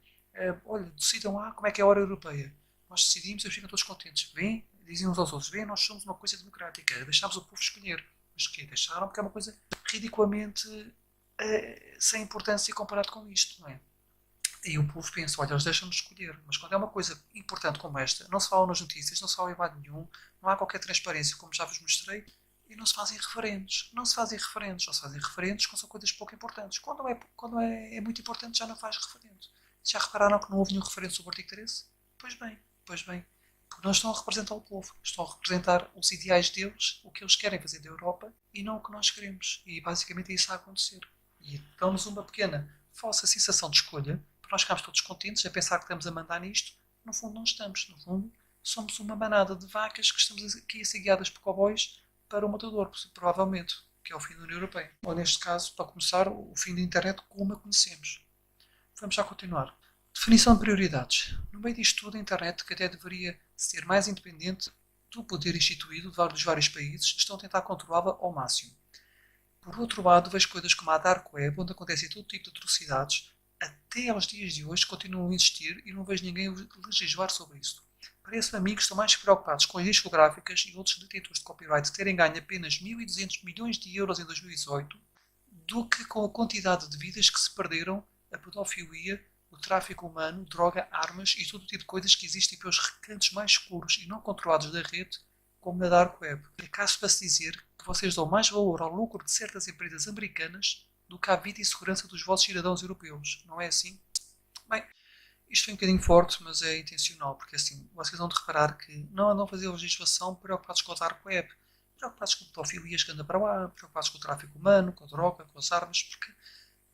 Olha, decidam lá como é que é a hora europeia. Nós decidimos e ficam todos contentes. Vêm, dizem uns aos outros, vêm, nós somos uma coisa democrática, deixámos o povo escolher. Mas que deixaram porque é uma coisa ridiculamente sem importância comparado com isto, não é? E o povo pensa, olha, eles deixam-nos escolher. Mas quando é uma coisa importante como esta, não se fala nas notícias, não se fala em lado nenhum, não há qualquer transparência, como já vos mostrei, e não se fazem referendos. Não se fazem referendos. Ou se fazem referendos quando são coisas pouco importantes. Quando é muito importante, já não faz referendo. Já repararam que não houve nenhum referendo sobre o artigo 13? Pois bem, pois bem. Porque não estão a representar o povo. Estão a representar os ideais deles, o que eles querem fazer da Europa, e não o que nós queremos. E basicamente é isso a acontecer. E dão-nos uma pequena falsa sensação de escolha, para nós ficarmos todos contentes a pensar que estamos a mandar nisto. No fundo, não estamos. No fundo, somos uma manada de vacas que estamos aqui a ser guiadas por cowboys para o matador, provavelmente, que é o fim da União Europeia. Ou, neste caso, para começar, o fim da internet como a conhecemos. Vamos já continuar. Definição de prioridades. No meio disto tudo, a internet, que até deveria ser mais independente do poder instituído dos vários países, estão a tentar controlá-la ao máximo. Por outro lado, vejo coisas como a Dark Web, onde acontecem todo tipo de atrocidades, até aos dias de hoje continuam a existir e não vejo ninguém legislar sobre isso. Parece-me amigos que estão mais preocupados com as discográficas e outros detentores de copyright terem ganho apenas 1.200 milhões de euros em 2018 do que com a quantidade de vidas que se perderam, a pedofilia, o tráfico humano, droga, armas e todo o tipo de coisas que existem pelos recantos mais escuros e não controlados da rede, como na Dark Web. É caso para se dizer que vocês dão mais valor ao lucro de certas empresas americanas do que à vida e segurança dos vossos cidadãos europeus. Não é assim? Bem, isto foi um bocadinho forte, mas é intencional, porque assim, vocês vão de reparar que não andam a fazer legislação preocupados com a Dark Web, preocupados com pedofilias que anda para lá, preocupados com o tráfico humano, com a droga, com as armas, porque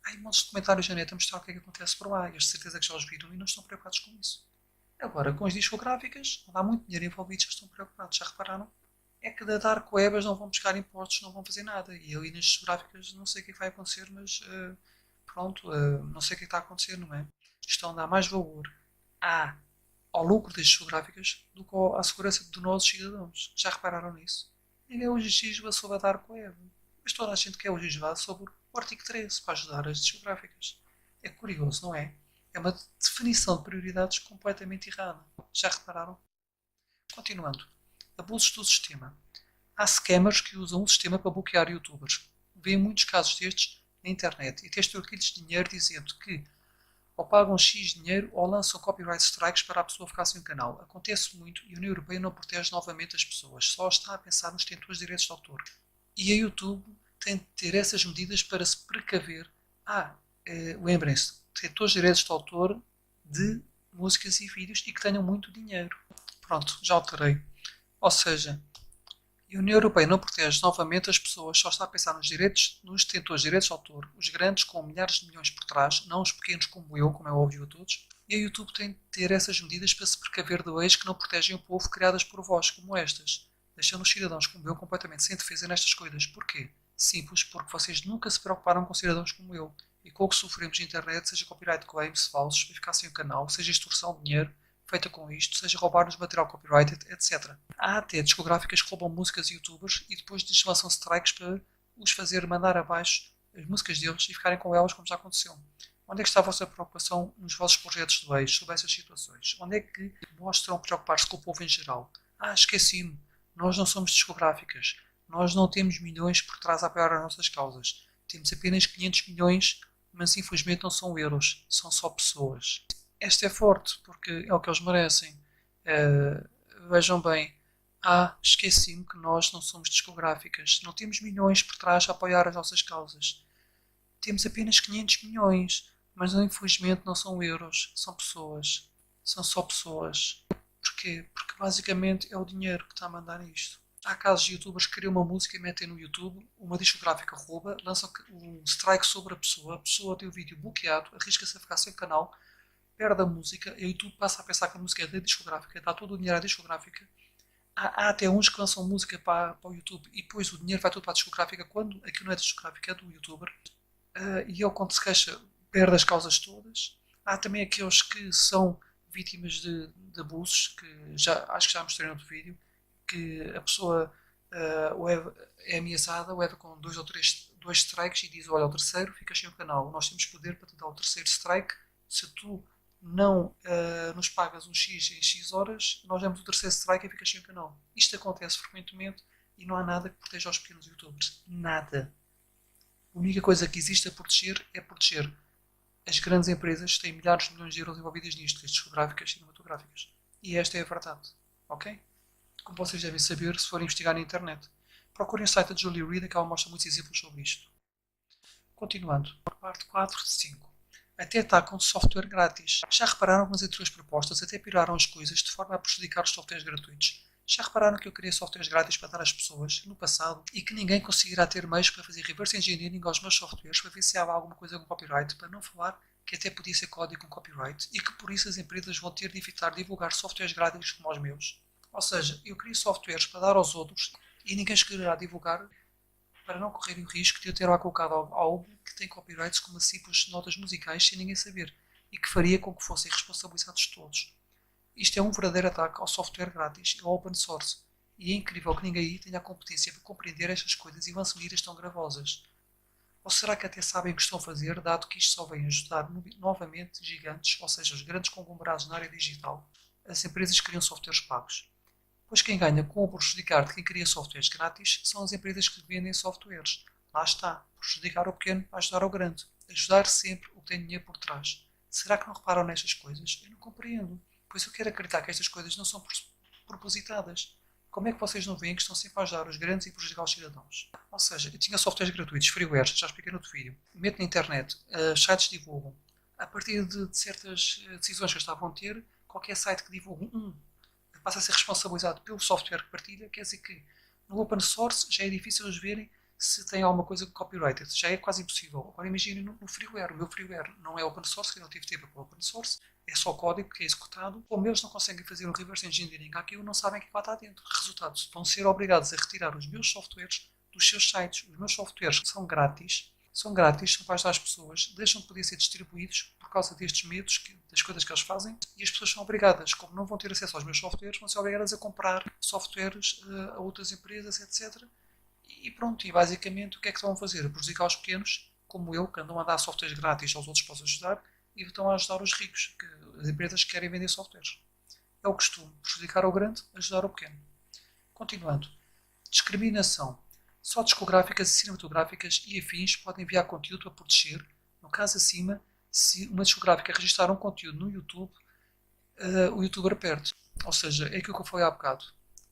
há montes de comentários na net a mostrar o que é que acontece por lá, e as certeza que já os viram e não estão preocupados com isso. Agora, com as discográficas, onde há muito dinheiro envolvido, já estão preocupados, já repararam? É que da Dark Web eles não vão buscar impostos, não vão fazer nada. E ali nas discográficas não sei o que é que vai acontecer, mas pronto, não sei o que é que está a acontecer, não é? Estão a dar mais valor à, ao lucro das discográficas do que à segurança de nós, cidadãos. Já repararam nisso? Ninguém hoje legisla sobre a Dark Web. Mas toda a gente quer legislar sobre o artigo 13 para ajudar as discográficas. É curioso, não é? É uma definição de prioridades completamente errada. Já repararam? Continuando. Abusos do sistema. Há scammers que usam o sistema para bloquear youtubers. Vêem muitos casos destes na internet e até trocam-lhes dinheiro dizendo que ou pagam X dinheiro ou lançam copyright strikes para a pessoa ficar sem o canal. Acontece muito e a União Europeia não protege novamente as pessoas, só está a pensar nos detentores de direitos de autor. E a YouTube tem de ter essas medidas para se precaver. Lembrem-se, detentores de direitos de autor de músicas e vídeos e que tenham muito dinheiro. Pronto, já alterei. Ou seja, a União Europeia não protege novamente as pessoas, só está a pensar nos direitos, nos detentores de direitos de autor, os grandes com milhares de milhões por trás, não os pequenos como eu, como é óbvio a todos, E a YouTube tem de ter essas medidas para se precaver de leis que não protegem o povo criadas por vós, como estas, deixando os cidadãos como eu completamente sem defesa nestas coisas. Porquê? Simples, porque vocês nunca se preocuparam com cidadãos como eu e com o que sofremos na internet, seja copyright claims falsos, verificar sem o canal, seja extorsão de dinheiro feita com isto, seja roubar-nos material copyrighted, etc. Há até discográficas que roubam músicas e youtubers e depois lhes lançam strikes para os fazer mandar abaixo as músicas deles e ficarem com elas como já aconteceu. Onde é que está a vossa preocupação nos vossos projetos de leis sobre essas situações? Onde é que mostram preocupar-se com o povo em geral? Esqueci-me. Nós não somos discográficas. Nós não temos milhões por trás a apoiar as nossas causas. Temos apenas 500 milhões, mas infelizmente não são euros. São só pessoas. Esta é forte, porque é o que eles merecem. Vejam bem. Esqueci-me que nós não somos discográficas. Não temos milhões por trás a apoiar as nossas causas. Temos apenas 500 milhões, mas infelizmente não são euros, são pessoas. São só pessoas. Porquê? Porque basicamente é o dinheiro que está a mandar isto. Há casos de youtubers que criam uma música e metem no YouTube, uma discográfica rouba, lançam um strike sobre a pessoa tem o vídeo bloqueado, arrisca-se a ficar sem canal, perde a música, e o YouTube passa a pensar que a música é da discográfica, dá todo o dinheiro à discográfica. Há até uns que lançam música para o YouTube e depois o dinheiro vai todo para a discográfica, quando aquilo não é da discográfica, é do youtuber. E ele, quando se queixa, perde as causas todas. Há também aqueles que são vítimas de abusos, que acho que já mostrei no outro vídeo, que a pessoa é ameaçada, leva com dois strikes e diz: olha, o terceiro ficas sem o canal. Nós temos poder para te dar o terceiro strike. Se tu não nos pagas um X em X horas, nós damos o terceiro strike e ficas sem o canal. Isto acontece frequentemente e não há nada que proteja os pequenos youtubers. Nada. A única coisa que existe a proteger é proteger as grandes empresas que têm milhares de milhões de euros envolvidas nisto, as discográficas e cinematográficas. E esta é a verdade. Ok? Como vocês devem saber se forem investigar na internet. Procurem o site da Julie Reed, que ela mostra muitos exemplos sobre isto. Continuando. Parte 4 de 5. Até atacam software grátis. Já repararam que nas anteriores propostas até pioraram as coisas de forma a prejudicar os softwares gratuitos? Já repararam que eu criei softwares grátis para dar às pessoas no passado e que ninguém conseguirá ter meios para fazer reverse engineering aos meus softwares para ver se há alguma coisa com copyright, para não falar que até podia ser código com copyright e que por isso as empresas vão ter de evitar divulgar softwares grátis como os meus? Ou seja, eu crio softwares para dar aos outros e ninguém escolherá divulgar para não correrem o risco de eu ter lá colocado algo que tem copyrights como simples notas musicais sem ninguém saber e que faria com que fossem responsabilizados todos. Isto é um verdadeiro ataque ao software grátis e ao open source, e é incrível que ninguém aí tenha a competência para compreender estas coisas e lance medidas tão gravosas. Ou será que até sabem o que estão a fazer, dado que isto só vem ajudar novamente gigantes, ou seja, os grandes conglomerados na área digital, as empresas que criam softwares pagos? Pois quem ganha com o prejudicar de quem cria softwares grátis são as empresas que vendem softwares. Lá está, prejudicar o pequeno para ajudar o grande. Ajudar sempre o que tem dinheiro por trás. Será que não reparam nestas coisas? Eu não compreendo. Pois eu quero acreditar que estas coisas não são propositadas. Como é que vocês não veem que estão sempre a ajudar os grandes e prejudicar os cidadãos? Ou seja, eu tinha softwares gratuitos, freewares, já expliquei no outro vídeo. Meto na internet, sites divulgam. A partir de certas decisões que eles estavam a ter, qualquer site que divulgue passa a ser responsabilizado pelo software que partilha, quer dizer que no open source já é difícil eles verem se tem alguma coisa com copyright, já é quase impossível. Agora imagine no freeware, o meu freeware não é open source, eu não tive tempo para open source, é só código que é executado, como eles não conseguem fazer um reverse engineering àquilo, não sabem o que lá está dentro. Resultado, vão ser obrigados a retirar os meus softwares dos seus sites. Os meus softwares são grátis, são para ajudar as pessoas, deixam de poder ser distribuídos por causa destes medos, das coisas que eles fazem, e as pessoas são obrigadas, como não vão ter acesso aos meus softwares, vão ser obrigadas a comprar softwares a outras empresas, etc. E pronto, e basicamente o que é que estão a fazer? A prejudicar os pequenos, como eu, que andam a dar softwares grátis aos outros para os ajudar, e estão a ajudar os ricos, que as empresas que querem vender softwares. É o costume, prejudicar o grande, ajudar o pequeno. Continuando. Discriminação. Só discográficas e cinematográficas e afins podem enviar conteúdo a proteger. No caso acima, se uma discográfica registrar um conteúdo no YouTube, o youtuber perde. Ou seja, é aquilo que eu falei há bocado.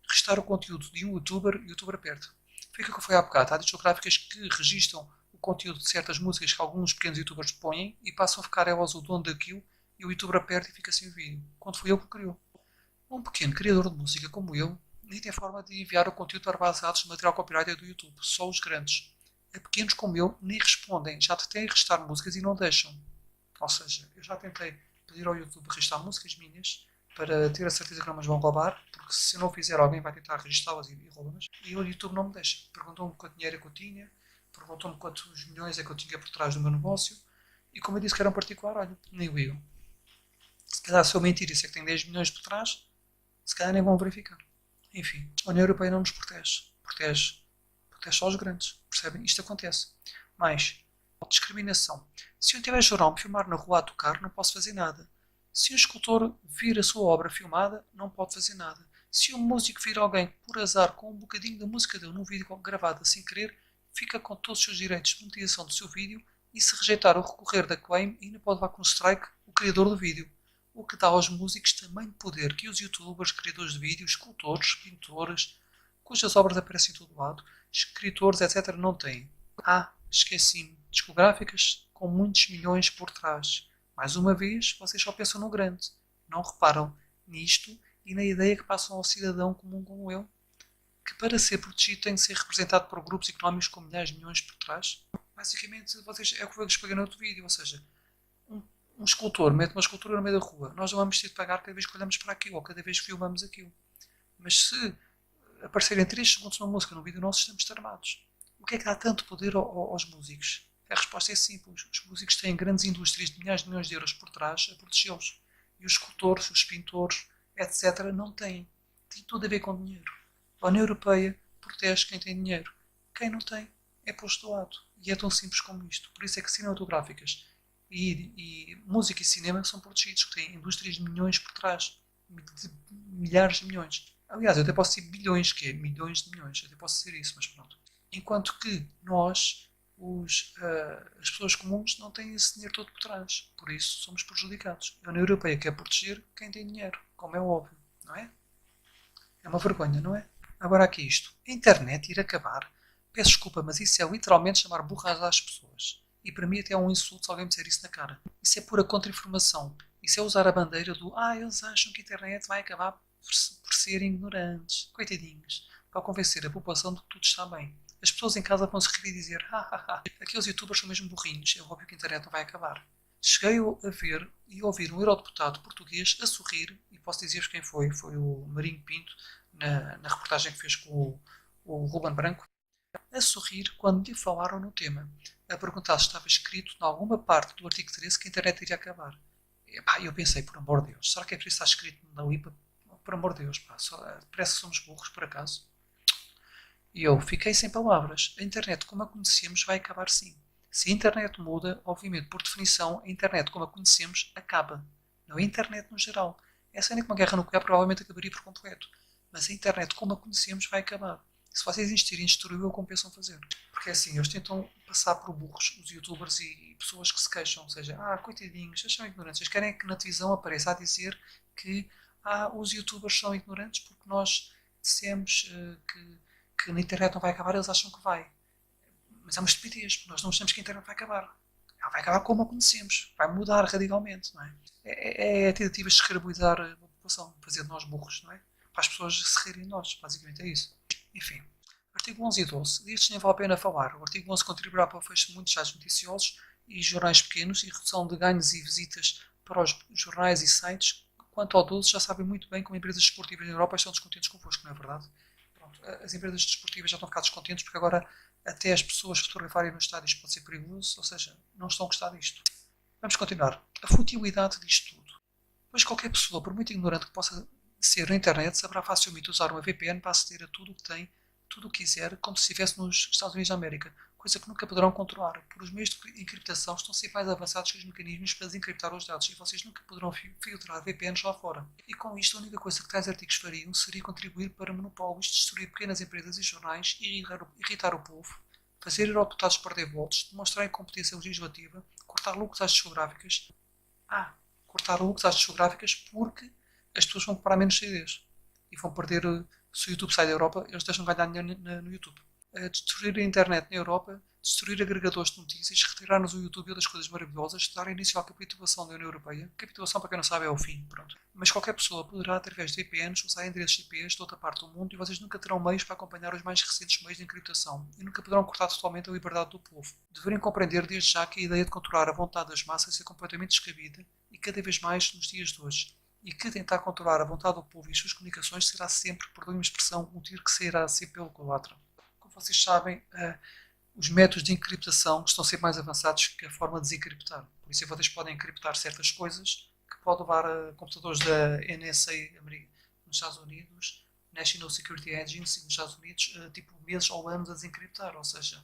Registrar o conteúdo de um youtuber, o youtuber perde. Foi aquilo que eu falei há bocado. Há discográficas que registram o conteúdo de certas músicas que alguns pequenos youtubers põem e passam a ficar elas o dono daquilo e o youtuber perde e fica sem o vídeo. Quando foi eu que o criou. Um pequeno criador de música como eu nem tem forma de enviar o conteúdo para bases de dados de material copyright do YouTube. Só os grandes. A pequenos como eu nem respondem. Já tentei registrar músicas e não deixam. Ou seja, eu já tentei pedir ao YouTube registrar músicas minhas para ter a certeza que não me vão roubar, porque se eu não fizer, alguém vai tentar registrá-las e rouba-las. E o YouTube não me deixa. Perguntou-me quanto dinheiro é que eu tinha, perguntou-me quantos milhões é que eu tinha por trás do meu negócio, e como eu disse que era um particular, olha, nem o ligam. Se calhar se eu mentir e sei que tenho 10 milhões por trás, se calhar nem vão verificar. Enfim, a União Europeia não nos protege. Protege só os grandes. Percebem? Isto acontece. Mais, discriminação. Se eu tiver jornal me filmar na rua a tocar, não posso fazer nada. Se um escultor vir a sua obra filmada, não pode fazer nada. Se um músico vir alguém por azar com um bocadinho da música dele num vídeo gravado sem querer, fica com todos os seus direitos de monetização do seu vídeo e se rejeitar ou recorrer da claim, ainda pode levar com strike o criador do vídeo. O que dá aos músicos tamanho poder que os youtubers, criadores de vídeos, escultores, pintores, cujas obras aparecem em todo lado, escritores, etc. não têm. Esqueci-me. Discográficas com muitos milhões por trás. Mais uma vez, vocês só pensam no grande. Não reparam nisto e na ideia que passam ao cidadão comum como eu, que para ser protegido tem de ser representado por grupos económicos com milhares de milhões por trás. Basicamente, vocês, é o que eu expliquei no outro vídeo, ou seja, um escultor mete uma escultura no meio da rua. Nós não vamos ter de pagar cada vez que olhamos para aquilo ou cada vez que filmamos aquilo. Mas se aparecerem 3 segundos uma música no vídeo nosso, estamos tramados. O que é que dá tanto poder aos músicos? A resposta é simples. Os músicos têm grandes indústrias de milhares de milhões de euros por trás a protegê-los. E os escultores, os pintores, etc. não têm. Tem tudo a ver com dinheiro. A União Europeia protege quem tem dinheiro. Quem não tem é posto do lado. E é tão simples como isto. Por isso é que cinematográficas e música e cinema são protegidos, que têm indústrias de milhões por trás. De milhares de milhões. Aliás, eu até posso dizer bilhões, que é milhões de milhões. Eu até posso dizer isso, mas pronto. Enquanto que nós, as pessoas comuns, não têm esse dinheiro todo por trás. Por isso somos prejudicados. A União Europeia quer proteger quem tem dinheiro, como é óbvio, não é? É uma vergonha, não é? Agora aqui isto. A internet ir acabar. Peço desculpa, mas isso é literalmente chamar burras às pessoas. E para mim até é um insulto se alguém me disser isso na cara. Isso é pura contra-informação. Isso é usar a bandeira do eles acham que a internet vai acabar por serem ignorantes. Coitadinhos. Para convencer a população de que tudo está bem. As pessoas em casa vão se rir e dizer aqueles youtubers são mesmo burrinhos, é óbvio que a internet não vai acabar. Cheguei a ver e ouvir um eurodeputado português a sorrir, e posso dizer-vos quem foi o Marinho Pinto, na reportagem que fez com o Ruben Branco, a sorrir quando lhe falaram no tema, a perguntar se estava escrito em alguma parte do artigo 13 que a internet iria acabar. E, eu pensei, por amor de Deus, será que é por isso que está escrito na UIPA? Por amor de Deus, parece que somos burros, por acaso. E eu fiquei sem palavras. A internet como a conhecemos vai acabar sim. Se a internet muda, obviamente, por definição, a internet como a conhecemos acaba. Não a internet no geral. Essa ainda que uma guerra nuclear provavelmente acabaria por completo. Mas a internet como a conhecemos vai acabar. Se vocês insistirem em destruí-la, o que pensam fazer? Porque é assim, eles tentam passar por burros, os youtubers e pessoas que se queixam. Ou seja, coitadinhos, eles são ignorantes. Eles querem que na televisão apareça a dizer que os youtubers são ignorantes porque nós dissemos que na internet não vai acabar, eles acham que vai. Mas é uma estupidez, porque nós não achamos que a internet vai acabar. Ela vai acabar como a conhecemos. Vai mudar radicalmente, não é? É a tentativa de escravizar a população, fazer de nós burros, não é? Para as pessoas se rirem de nós, basicamente é isso. Enfim, artigo 11 e 12. Destes nem vale a pena falar. O artigo 11 contribuirá para o fecho de muitos sites noticiosos e jornais pequenos e redução de ganhos e visitas para os jornais e sites. Quanto ao 12, já sabem muito bem como empresas desportivas na Europa estão descontentes convosco, não é verdade? As empresas desportivas já estão a ficar descontentes porque agora até as pessoas fotografarem nos estádios pode ser perigoso, ou seja, não estão a gostar disto. Vamos continuar. A futilidade disto tudo. Pois qualquer pessoa, por muito ignorante que possa ser na internet, saberá facilmente usar uma VPN para aceder a tudo o que tem, tudo o que quiser, como se estivesse nos Estados Unidos da América, coisa que nunca poderão controlar. Por os meios de encriptação estão sempre mais avançados que os mecanismos para desencriptar os dados e vocês nunca poderão filtrar VPNs lá fora. E com isto, a única coisa que tais artigos fariam seria contribuir para monopólios, destruir pequenas empresas e jornais, irritar o povo, fazer eurodeputados perder votos, demonstrar incompetência legislativa, cortar lucros às discográficas. Cortar lucros às discográficas porque as pessoas vão comprar menos CDs e vão perder. Se o YouTube sai da Europa, eles deixam de ganhar dinheiro no YouTube. Destruir a internet na Europa destruir agregadores de notícias, retirar-nos o YouTube e outras coisas maravilhosas, dar início à capitulação da União Europeia. Capitulação, para quem não sabe, é o fim, pronto. Mas qualquer pessoa poderá, através de VPNs, usar endereços IPs de outra parte do mundo e vocês nunca terão meios para acompanhar os mais recentes meios de encriptação e nunca poderão cortar totalmente a liberdade do povo. Deveriam compreender desde já que a ideia de controlar a vontade das massas é completamente descabida e cada vez mais nos dias de hoje. E que tentar controlar a vontade do povo e as suas comunicações será sempre, por uma expressão, um tiro que sairá sempre pelo culatra. Como vocês sabem, os métodos de encriptação estão sempre mais avançados que a forma de desencriptar. Por isso, vocês podem encriptar certas coisas que podem levar a computadores da NSA nos Estados Unidos, National Security Agency nos Estados Unidos, tipo meses ou anos a desencriptar. Ou seja,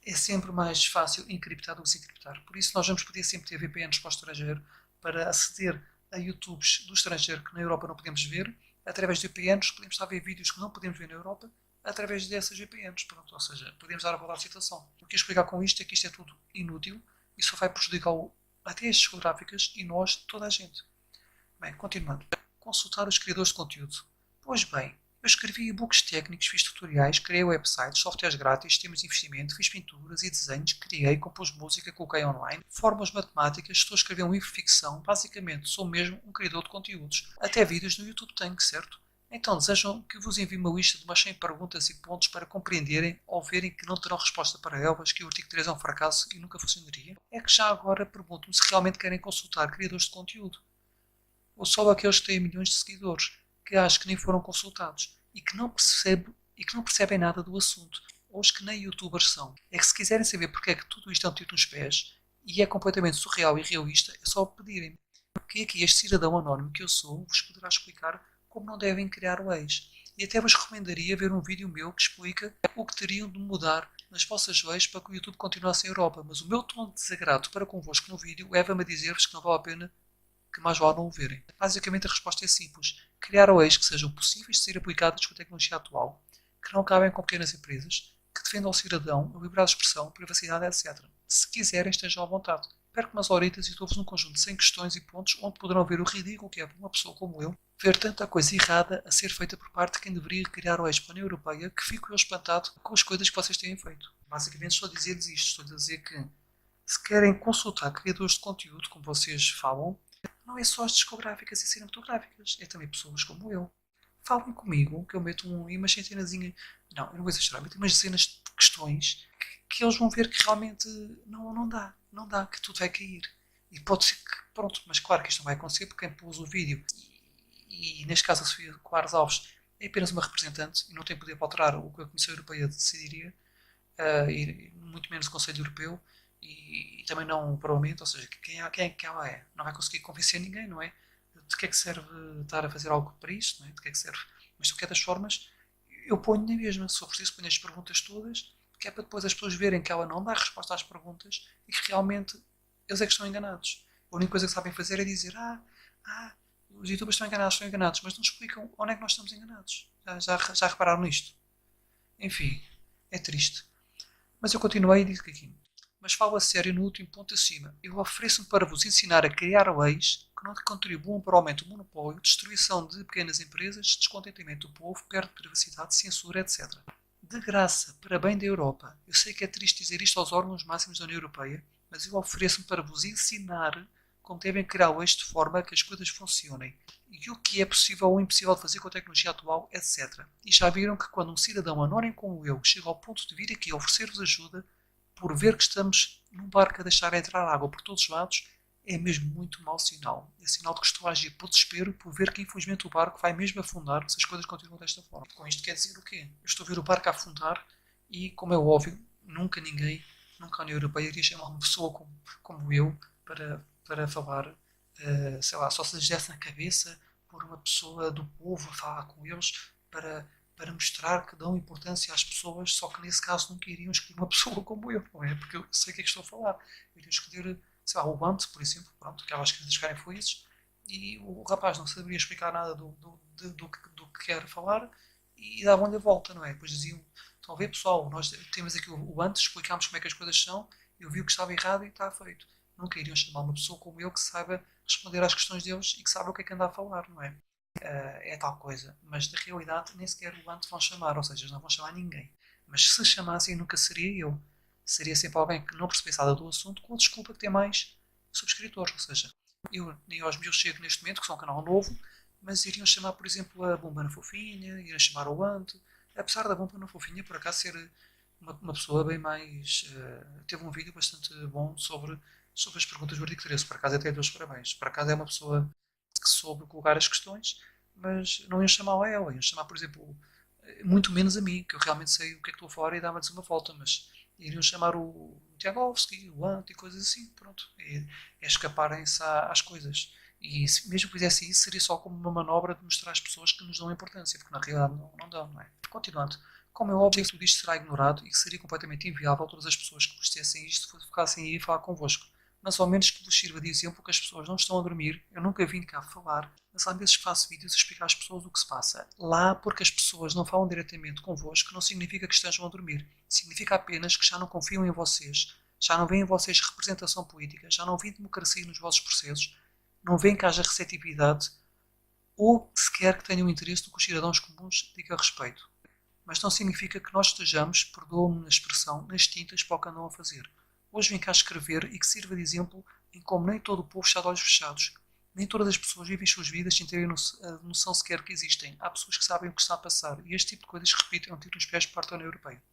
é sempre mais fácil encriptar do que desencriptar. Por isso, nós vamos poder sempre ter VPNs para o estrangeiro para aceder a YouTubes do estrangeiro que na Europa não podemos ver. Através de VPNs podemos estar a ver vídeos que não podemos ver na Europa através dessas VPNs. Pronto, ou seja, podemos dar a volta à situação. O que eu quero explicar com isto é que isto é tudo inútil e só vai prejudicar até as discográficas e nós, toda a gente. Bem, continuando. Consultar os criadores de conteúdo. Pois bem, eu escrevi e-books técnicos, fiz tutoriais, criei websites, softwares grátis, sistemas de investimento, fiz pinturas e desenhos, criei, compus música, coloquei online, fórmulas matemáticas, estou a escrever um livro de ficção, basicamente sou mesmo um criador de conteúdos. Até vídeos no YouTube tenho, certo? Então desejam que vos envie uma lista de umas 100 perguntas e pontos para compreenderem ou verem que não terão resposta para elas, que o artigo 3 é um fracasso e nunca funcionaria? É que já agora pergunto-me se realmente querem consultar criadores de conteúdo. Ou só aqueles que têm milhões de seguidores, que acho que nem foram consultados e que não percebem nada do assunto, ou os que nem youtubers são. É que se quiserem saber porque é que tudo isto é um tiro nos pés e é completamente surreal e realista, é só pedirem. Que aqui este cidadão anónimo que eu sou vos poderá explicar como não devem criar leis. E até vos recomendaria ver um vídeo meu que explica o que teriam de mudar nas vossas leis para que o YouTube continuasse em Europa. Mas o meu tom de desagrado para convosco no vídeo leva-me a dizer-vos que não vale a pena, que mais vale não o verem. Basicamente a resposta é simples. Criar leis que sejam possíveis de ser aplicadas com a tecnologia atual, que não cabem com pequenas empresas, que defendam o cidadão, a liberdade de expressão, privacidade, etc. Se quiserem, estejam à vontade. Perco umas horitas e dou-vos um conjunto de 100 questões e pontos onde poderão ver o ridículo que é para uma pessoa como eu ver tanta coisa errada a ser feita por parte de quem deveria criar leis para a União Europeia, que fico eu espantado com as coisas que vocês têm feito. Basicamente estou a dizer-lhes isto. Estou a dizer que se querem consultar criadores de conteúdo, como vocês falam, não é só as discográficas e cinematográficas, é também pessoas como eu. Falem comigo, que eu meto uma centenazinha. Não, eu não vou exagerar, meto umas dezenas de questões que eles vão ver que realmente não dá. Não dá, que tudo vai cair. E pode ser que, pronto, mas claro que isto não vai acontecer porque quem pôs o vídeo, e neste caso a Sofia Colares Alves, é apenas uma representante e não tem poder para alterar o que a Comissão Europeia decidiria, e muito menos o Conselho Europeu e também não o Parlamento, ou seja, quem é que ela é? Não vai conseguir convencer ninguém, não é? De que é que serve estar a fazer algo para isto, não é? De que é que serve? Mas de qualquer das formas, eu ponho na mesma, se for preciso, ponho as perguntas todas, que é para depois as pessoas verem que ela não dá resposta às perguntas e que realmente eles é que estão enganados. A única coisa que sabem fazer é dizer, os youtubers estão enganados, mas não explicam onde é que nós estamos enganados. Já repararam nisto? Enfim, é triste. Mas eu continuei e disse aqui. Mas falo a sério no último ponto acima. Eu ofereço-me para vos ensinar a criar leis que não contribuam para o aumento do monopólio, destruição de pequenas empresas, descontentamento do povo, perda de privacidade, censura, etc. De graça, para bem da Europa. Eu sei que é triste dizer isto aos órgãos máximos da União Europeia, mas eu ofereço-me para vos ensinar como devem criar leis de forma a que as coisas funcionem e o que é possível ou impossível de fazer com a tecnologia atual, etc. E já viram que quando um cidadão anónimo como eu chega ao ponto de vir aqui oferecer-vos ajuda, por ver que estamos num barco a deixar entrar água por todos os lados, é mesmo muito mau sinal. É sinal de que estou a agir por desespero, por ver que infelizmente o barco vai mesmo afundar se as coisas continuam desta forma. Com isto quer dizer o quê? Eu estou a ver o barco a afundar e, como é óbvio, nunca a União Europeia iria chamar uma pessoa como eu para falar, sei lá, só se lhes desse na cabeça por uma pessoa do povo a falar com eles para mostrar que dão importância às pessoas, só que nesse caso nunca iriam escolher uma pessoa como eu, não é? Porque eu sei o que é que estou a falar. Eu iria escolher, sei lá, o Bante, por exemplo, pronto, aquelas crianças ficarem felizes, e o rapaz não saberia explicar nada do que quer falar e davam-lhe a volta, não é? Depois diziam, estão a ver pessoal, nós temos aqui o Bante, explicámos como é que as coisas são, eu vi o que estava errado e está feito. Nunca iriam chamar uma pessoa como eu que saiba responder às questões deles e que saiba o que é que anda a falar, não é? É tal coisa. Mas na realidade nem sequer o Ant vão chamar, ou seja, eles não vão chamar ninguém. Mas se chamassem, nunca seria eu. Seria sempre alguém que não percebesse nada do assunto, com a desculpa que tem mais subscritores. Ou seja, eu nem aos meus chego neste momento, que são um canal novo, mas iriam chamar, por exemplo, a Bomba na Fofinha, iriam chamar o Ante. Apesar da Bomba na Fofinha, por acaso, ser uma pessoa bem mais. Teve um vídeo bastante bom sobre as perguntas do artigo 13. Por acaso, até dou os parabéns. Por acaso, é uma pessoa que soube colocar as questões, mas não iam chamar a ela, iam chamar, por exemplo, muito menos a mim, que eu realmente sei o que é que estou a falar e dava-lhes uma volta, mas iriam chamar o Tiagovski, o Ant e coisas assim, pronto. É escaparem-se às coisas. E se mesmo que fizesse isso, seria só como uma manobra de mostrar às pessoas que nos dão importância, porque na realidade não dão, não é? Continuando, como é óbvio que tudo isto será ignorado e que seria completamente inviável todas as pessoas que conhecessem isto ficassem aí a falar convosco. Mas ao menos que vos sirva de exemplo que as pessoas não estão a dormir. Eu nunca vim cá falar, mas às vezes faço vídeos a explicar às pessoas o que se passa. Lá, porque as pessoas não falam diretamente convosco, não significa que estejam a dormir. Significa apenas que já não confiam em vocês, já não veem em vocês representação política, já não veem democracia nos vossos processos, não veem que haja receptividade ou sequer que tenham interesse no que os cidadãos comuns digam a respeito. Mas não significa que nós estejamos, perdoa-me na expressão, nas tintas para o que andam a fazer. Hoje vim cá escrever e que sirva de exemplo em como nem todo o povo está de olhos fechados. Nem todas as pessoas vivem suas vidas sem terem a noção sequer que existem. Há pessoas que sabem o que está a passar e este tipo de coisas, repito, é um tiro nos pés por parte da União Europeia.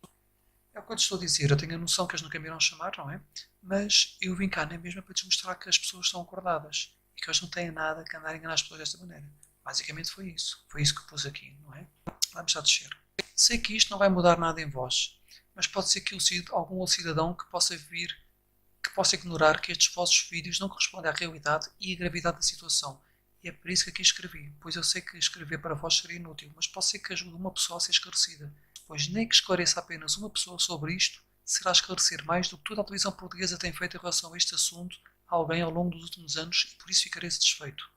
É o que eu te estou a dizer, eu tenho a noção que eles nunca me irão chamar, não é? Mas eu vim cá nem mesmo para te mostrar que as pessoas são acordadas e que eles não têm nada que andar a enganar as pessoas desta maneira. Basicamente foi isso. Foi isso que pus aqui, não é? Vamos já descer. Sei que isto não vai mudar nada em vós, mas pode ser que elucide algum outro cidadão que possa vir, que possa ignorar que estes vossos vídeos não correspondem à realidade e à gravidade da situação. E é por isso que aqui escrevi, pois eu sei que escrever para vós seria inútil, mas pode ser que ajude uma pessoa a ser esclarecida. Pois nem que esclareça apenas uma pessoa sobre isto, será esclarecer mais do que toda a televisão portuguesa tem feito em relação a este assunto a alguém ao longo dos últimos anos e por isso ficarei satisfeito.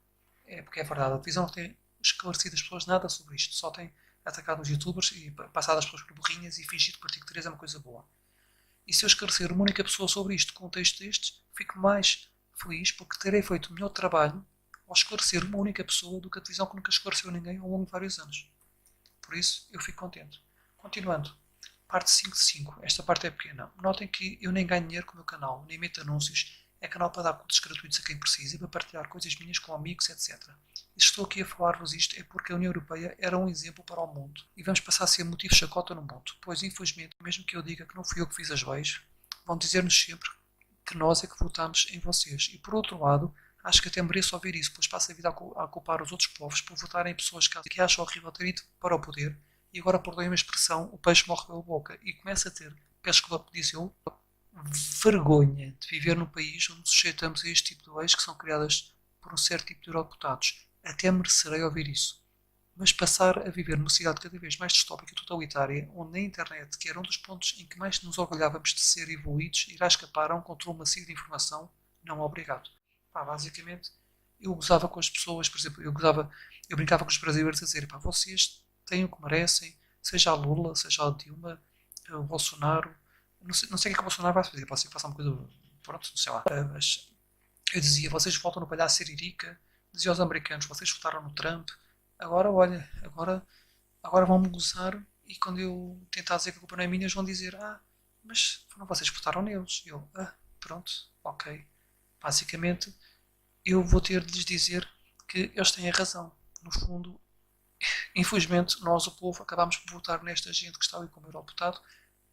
É porque é verdade, a televisão não tem esclarecido as pessoas nada sobre isto, só tem atacado os youtubers e passado as pessoas por burrinhas e fingido que o artigo 3 é uma coisa boa. E se eu esclarecer uma única pessoa sobre isto com um texto destes, fico mais feliz porque terei feito o melhor trabalho ao esclarecer uma única pessoa do que a televisão que nunca esclareceu ninguém ao longo de vários anos. Por isso, eu fico contente. Continuando. Parte 5 de 5. Esta parte é pequena. Notem que eu nem ganho dinheiro com o meu canal, nem meto anúncios. É canal para dar cursos gratuitos a quem precisa e para partilhar coisas minhas com amigos, etc. E se estou aqui a falar-vos isto é porque a União Europeia era um exemplo para o mundo. E vamos passar a ser motivo de chacota no mundo. Pois, infelizmente, mesmo que eu diga que não fui eu que fiz as leis, vão dizer-nos sempre que nós é que votamos em vocês. E por outro lado, acho que até mereço ouvir isso, pois passo a vida a culpar os outros povos por votarem em pessoas que acham horrível terem ido para o poder e agora perdoem a expressão, o peixe morre pela boca e começa a ter, peço desculpa por dizer eu, vergonha de viver num país onde nos sujeitamos a este tipo de leis que são criadas por um certo tipo de eurodeputados. Até merecerei ouvir isso. Mas passar a viver numa sociedade cada vez mais distópica e totalitária, onde a internet, que era um dos pontos em que mais nos orgulhávamos de ser evoluídos, irá escapar a um controle massivo de informação, não obrigado. Basicamente, eu gozava com as pessoas, por exemplo, eu brincava com os brasileiros a dizer, vocês têm o que merecem, seja a Lula, seja a Dilma, o Bolsonaro, não sei o que é que o Bolsonaro vai fazer, pode ser que faça uma coisa, pronto, não sei lá, mas eu dizia, vocês votam no palhaço Siririca, dizia aos americanos, vocês votaram no Trump, agora, olha, agora vão-me gozar e quando eu tentar dizer que a culpa não é minha, eles vão dizer, mas foram vocês que votaram neles. Eu, pronto, ok. Basicamente, eu vou ter de lhes dizer que eles têm a razão. No fundo, infelizmente, nós, o povo, acabámos por votar nesta gente que está ali como eurodeputado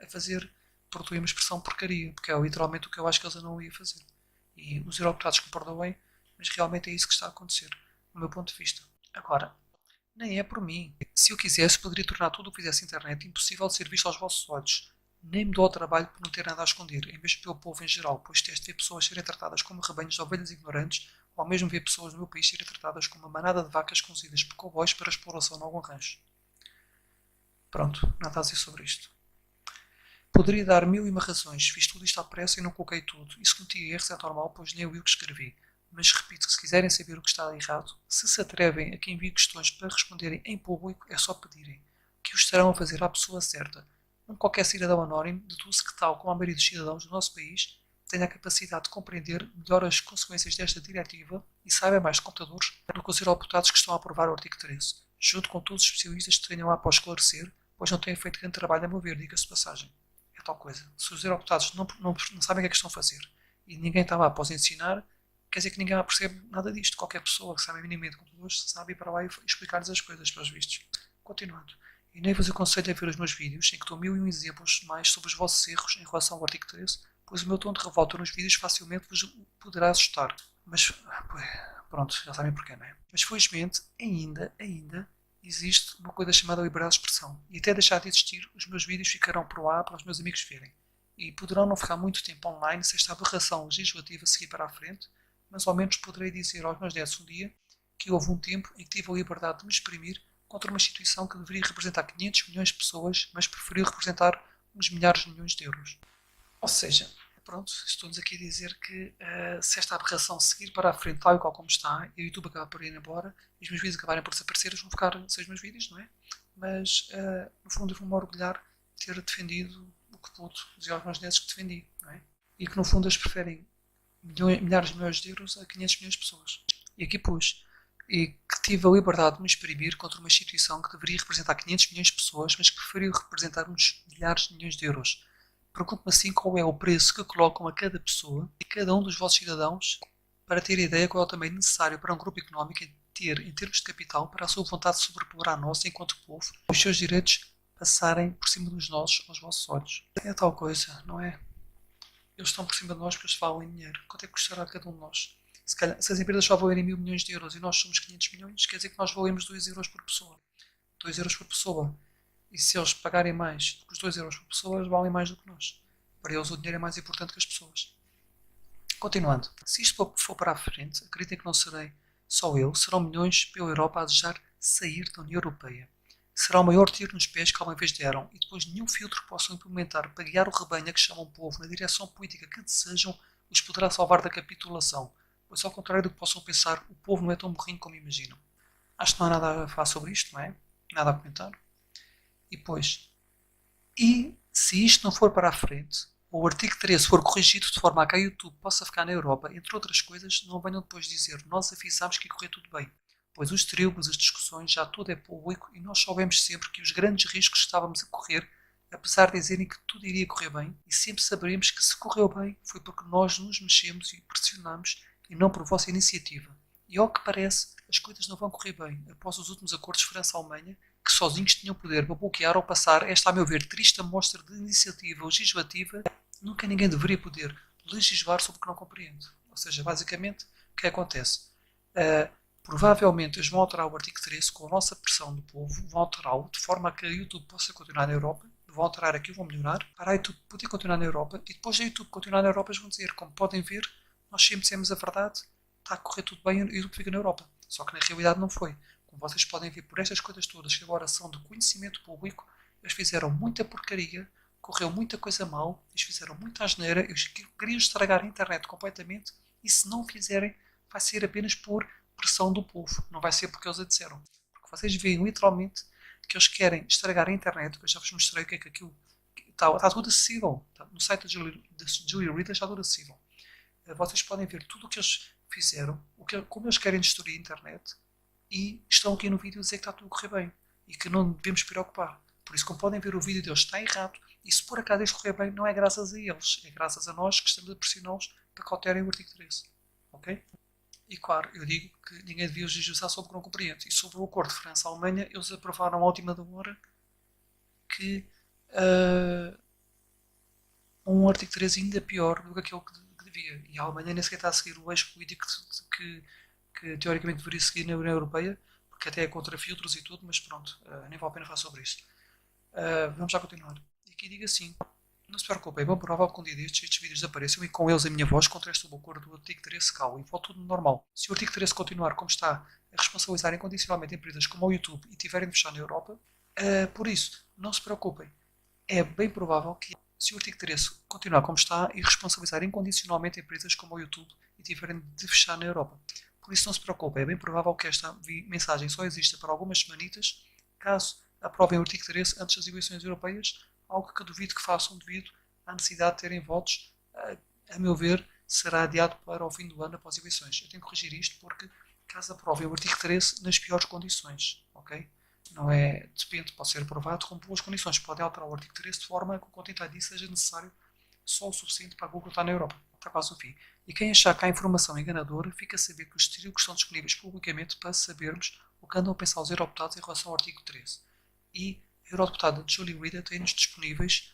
a fazer, perdoem uma expressão, porcaria, porque é literalmente o que eu acho que eles não iam fazer. E os eurodeputados que perdoem, mas realmente é isso que está a acontecer, do meu ponto de vista. Agora, nem é por mim. Se eu quisesse, poderia tornar tudo o que fizesse internet impossível de ser visto aos vossos olhos. Nem me dou ao trabalho por não ter nada a esconder, em vez de pelo povo em geral, pois teste ver pessoas serem tratadas como rebanhos de ovelhas ignorantes, ou mesmo ver pessoas no meu país serem tratadas como uma manada de vacas conduzidas por cowboys para exploração em algum rancho. Pronto, nada a dizer sobre isto. Poderia dar mil e uma razões, fiz tudo isto à pressa e não coloquei tudo. E se cometi erros é normal, pois nem eu vi o que escrevi. Mas repito que se quiserem saber o que está errado, se atrevem a que envie questões para responderem em público, é só pedirem, que o estarão a fazer à pessoa certa. Um qualquer cidadão anónimo deduz que, tal como a maioria dos cidadãos do nosso país, tenha a capacidade de compreender melhor as consequências desta diretiva e saiba mais de computadores do que os eurodeputados que estão a aprovar o artigo 13, junto com todos os especialistas que tenham lá para esclarecer, pois não têm feito grande trabalho a meu ver, diga-se de passagem. É tal coisa. Se os eurodeputados não sabem o que é que estão a fazer e ninguém está lá para os ensinar, quer dizer que ninguém lá percebe nada disto. Qualquer pessoa que sabe minimamente de computadores sabe ir para lá e explicar-lhes as coisas, pelos vistos. Continuando. E nem vos aconselho a ver os meus vídeos, em que dou mil e um exemplos mais sobre os vossos erros em relação ao artigo 13, pois o meu tom de revolta nos vídeos facilmente vos poderá assustar. Mas, pronto, já sabem porquê, não é? Mas felizmente, ainda existe uma coisa chamada liberdade de expressão. E até deixar de existir, os meus vídeos ficarão por lá para os meus amigos verem. E poderão não ficar muito tempo online se esta aberração legislativa seguir para a frente, mas ao menos poderei dizer aos meus netos um dia que houve um tempo em que tive a liberdade de me exprimir contra uma instituição que deveria representar 500 milhões de pessoas, mas preferiu representar uns milhares de milhões de euros. Ou seja, pronto, estou-nos aqui a dizer que se esta aberração seguir para a frente tal e qual como está, e o YouTube acabar por ir embora, e os meus vídeos acabarem por desaparecer, eles vão ficar sem os meus vídeos, não é? Mas, no fundo, eu vou-me orgulhar de ter defendido o que pude, dizer aos meus netos que defendi, não é? E que, no fundo, eles preferem milhares de milhões de euros a 500 milhões de pessoas. E aqui pus. E que tive a liberdade de me exprimir contra uma instituição que deveria representar 500 milhões de pessoas, mas que preferiu representar uns milhares de milhões de euros. Pergunto-me assim qual é o preço que colocam a cada pessoa e cada um dos vossos cidadãos para ter ideia qual é o tamanho necessário para um grupo económico ter, em termos de capital, para a sua vontade de sobrepor à nossa enquanto povo, os seus direitos passarem por cima dos nossos aos vossos olhos. É tal coisa, não é? Eles estão por cima de nós porque eles falam em dinheiro. Quanto é que custará a cada um de nós? Se, calhar, se as empresas só valerem 1000 milhões de euros e nós somos 500 milhões, quer dizer que nós valemos 2 euros por pessoa. 2 euros por pessoa. E se eles pagarem mais do que os 2 euros por pessoa, eles valem mais do que nós. Para eles o dinheiro é mais importante que as pessoas. Continuando. Se isto for para a frente, acreditem que não serei só eu, serão milhões pela Europa a desejar sair da União Europeia. Será o maior tiro nos pés que alguma vez deram e depois nenhum filtro que possam implementar para guiar o rebanho a que chamam povo na direção política que desejam os poderá salvar da capitulação, pois ao contrário do que possam pensar, o povo não é tão burrinho como imaginam. Acho que não há nada a falar sobre isto, não é? Nada a comentar. E depois, e se isto não for para a frente, ou o artigo 13 for corrigido de forma a que a YouTube possa ficar na Europa, entre outras coisas, não venham depois dizer nós avisámos que ia correr tudo bem, pois os tribos, as discussões, já tudo é público e nós soubemos sempre que os grandes riscos que estávamos a correr, apesar de dizerem que tudo iria correr bem, e sempre saberemos que se correu bem foi porque nós nos mexemos e pressionamos e não por vossa iniciativa. E ao que parece, as coisas não vão correr bem após os últimos acordos França-Alemanha, que sozinhos tinham poder para bloquear ou passar esta, a meu ver, triste amostra de iniciativa legislativa. Nunca ninguém deveria poder legislar sobre o que não compreende. Ou seja, basicamente, o que acontece? Provavelmente eles vão alterar o artigo 13 com a nossa pressão do povo, vão alterá-lo de forma a que a YouTube possa continuar na Europa, vão alterar aqui, vão melhorar, para a YouTube poder continuar na Europa, e depois da YouTube continuar na Europa, eles vão dizer, como podem ver, nós sempre dissemos a verdade, está a correr tudo bem e o YouTube fica na Europa. Só que na realidade não foi. Como vocês podem ver por estas coisas todas que agora são de conhecimento público, eles fizeram muita porcaria, correu muita coisa mal, eles fizeram muita asneira, eles queriam estragar a internet completamente, e se não fizerem, vai ser apenas por pressão do povo, não vai ser porque eles a disseram. Porque vocês veem literalmente que eles querem estragar a internet, que eu já vos mostrei o que é que aquilo está tudo acessível. No site da Julie Reader está tudo acessível. Vocês podem ver tudo o que eles fizeram, como eles querem destruir a internet, e estão aqui no vídeo a dizer que está tudo a correr bem e que não devemos preocupar. Por isso, como podem ver, o vídeo deles está errado, e se por acaso eles correr bem, não é graças a eles, é graças a nós que estamos a pressioná-los para que alterem o artigo 13. Ok? E claro, eu digo que ninguém devia legislar sobre o que não compreende. E sobre o acordo de França-Alemanha, eles aprovaram à última da hora que um artigo 13 ainda pior do que aquele que devia. E a Alemanha nem sequer está a seguir o eixo político que teoricamente deveria seguir na União Europeia, porque até é contra filtros e tudo, mas pronto, nem vale a pena falar sobre isso. Vamos já continuar. E aqui digo assim: não se preocupem, é bem provável que um dia destes estes vídeos apareçam e com eles a minha voz contra esta loucura do artigo 13 cal e volta tudo normal. Se o artigo 13 continuar como está a responsabilizar incondicionalmente empresas como o YouTube e tiverem de fechar na Europa, por isso, não se preocupem. É bem provável que se o artigo 13 continuar como está e responsabilizar incondicionalmente empresas como o YouTube e tiverem de fechar na Europa. Por isso não se preocupem, é bem provável que esta mensagem só exista por algumas semanitas, caso aprovem o artigo 13 antes das eleições europeias, algo que duvido que façam devido à necessidade de terem votos, a meu ver, será adiado para o fim do ano após eleições. Eu tenho que corrigir isto porque, caso aprovem o artigo 13, nas piores condições, ok? Não é, depende, pode ser aprovado com boas condições. Pode alterar o artigo 13 de forma que o content ID seja necessário só o suficiente para a Google estar na Europa. Está quase o fim. E quem achar que há informação enganadora, fica a saber que os estrigos estão disponíveis publicamente para sabermos o que andam a pensar os eurodeputados em relação ao artigo 13. E a eurodeputada Julie Reda tem-nos disponíveis,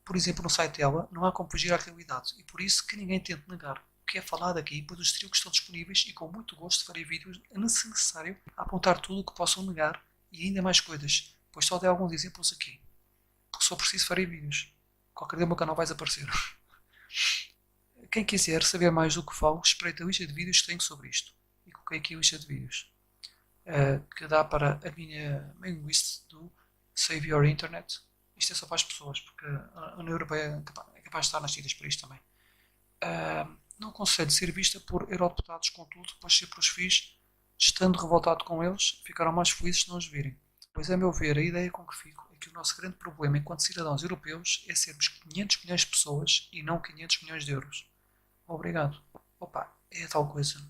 por exemplo, no site dela, não há como fugir à realidade. E por isso que ninguém tente negar o que é falado aqui, pois os estrigos estão disponíveis e com muito gosto farei vídeos, se necessário, a apontar tudo o que possam negar e ainda mais coisas, pois só dei alguns exemplos aqui. Porque só preciso farei vídeos. Qualquer dia o meu canal vai desaparecer. Quem quiser saber mais do que falo, espreita a lista de vídeos que tenho sobre isto. E coloquei aqui a lista de vídeos. Que dá para a minha main list do Save Your Internet. Isto é só para as pessoas, porque a União Europeia é capaz de estar nas tiras para isto também. Não aconselho ser vista por eurodeputados, contudo, pois sempre os fiz, estando revoltado com eles, ficaram mais felizes se não os virem. Pois, a meu ver, a ideia com que fico é que o nosso grande problema enquanto cidadãos europeus é sermos 500 milhões de pessoas e não 500 milhões de euros. Obrigado. Opa, é tal coisa.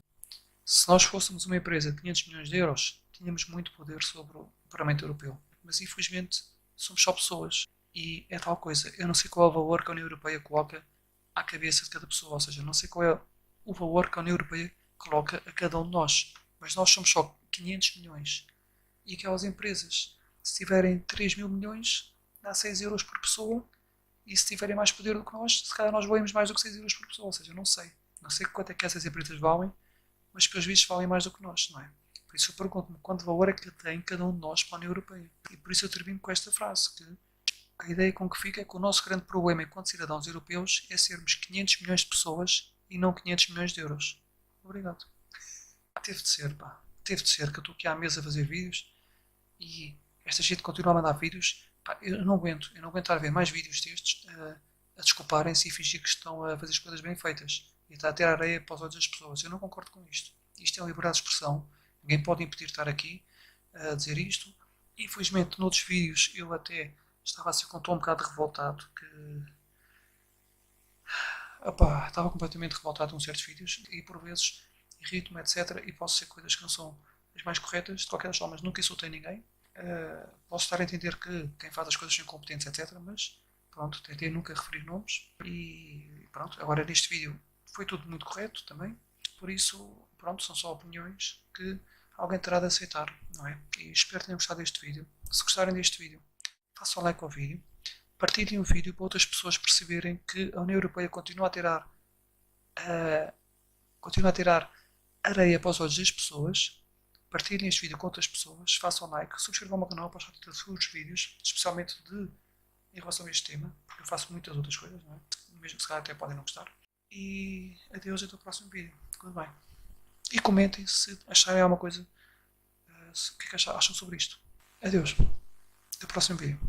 Se nós fôssemos uma empresa de 500 milhões de euros, tínhamos muito poder sobre o Parlamento Europeu. Mas, infelizmente, somos só pessoas. E é tal coisa. Eu não sei qual é o valor que a União Europeia coloca à cabeça de cada pessoa. Ou seja, não sei qual é o valor que a União Europeia coloca a cada um de nós. Mas nós somos só 500 milhões. E aquelas empresas, se tiverem 3 mil milhões, dá 6 euros por pessoa. E se tiverem mais poder do que nós, se calhar nós valemos mais do que 6 euros por pessoa. Ou seja, não sei. Não sei quanto é que essas empresas valem, mas pelos vistos valem mais do que nós, não é? Por isso eu pergunto-me quanto valor é que tem cada um de nós para a União Europeia. E por isso eu termino com esta frase, que a ideia com que fica é que o nosso grande problema enquanto cidadãos europeus é sermos 500 milhões de pessoas e não 500 milhões de euros. Obrigado. Teve de ser, pá. Teve de ser, que eu estou aqui à mesa a fazer vídeos e esta gente continua a mandar vídeos. Pá, eu não aguento estar a ver mais vídeos destes a desculparem-se e fingir que estão a fazer as coisas bem feitas e está a ter areia para os olhos das pessoas. Eu não concordo com isto. Isto é liberdade de expressão. Ninguém pode impedir de estar aqui a dizer isto. Infelizmente, noutros vídeos eu até estava assim com um tom um bocado revoltado, que opá, estava completamente revoltado com certos vídeos e por vezes irrito-me, etc. E posso ser coisas que não são as mais corretas. De qualquer das formas, nunca insultei ninguém. Posso estar a entender que quem faz as coisas são incompetentes, etc. Mas pronto, tentei nunca referir nomes e pronto. Agora neste vídeo foi tudo muito correto também. Por isso, pronto, são só opiniões que alguém terá de aceitar, não é? E espero que tenham gostado deste vídeo. Se gostarem deste vídeo, façam like ao vídeo. Partilhem o vídeo para outras pessoas perceberem que a União Europeia continua a tirar areia para os olhos das pessoas. Partilhem este vídeo com outras pessoas, façam like, subscrevam o meu canal para estar todos os vídeos, especialmente em relação a este tema, porque eu faço muitas outras coisas, não é? Mesmo que se calhar até podem não gostar. E adeus até o próximo vídeo. Tudo bem. E comentem se acharem alguma coisa, o que é que acham sobre isto. Adeus. Até o próximo vídeo.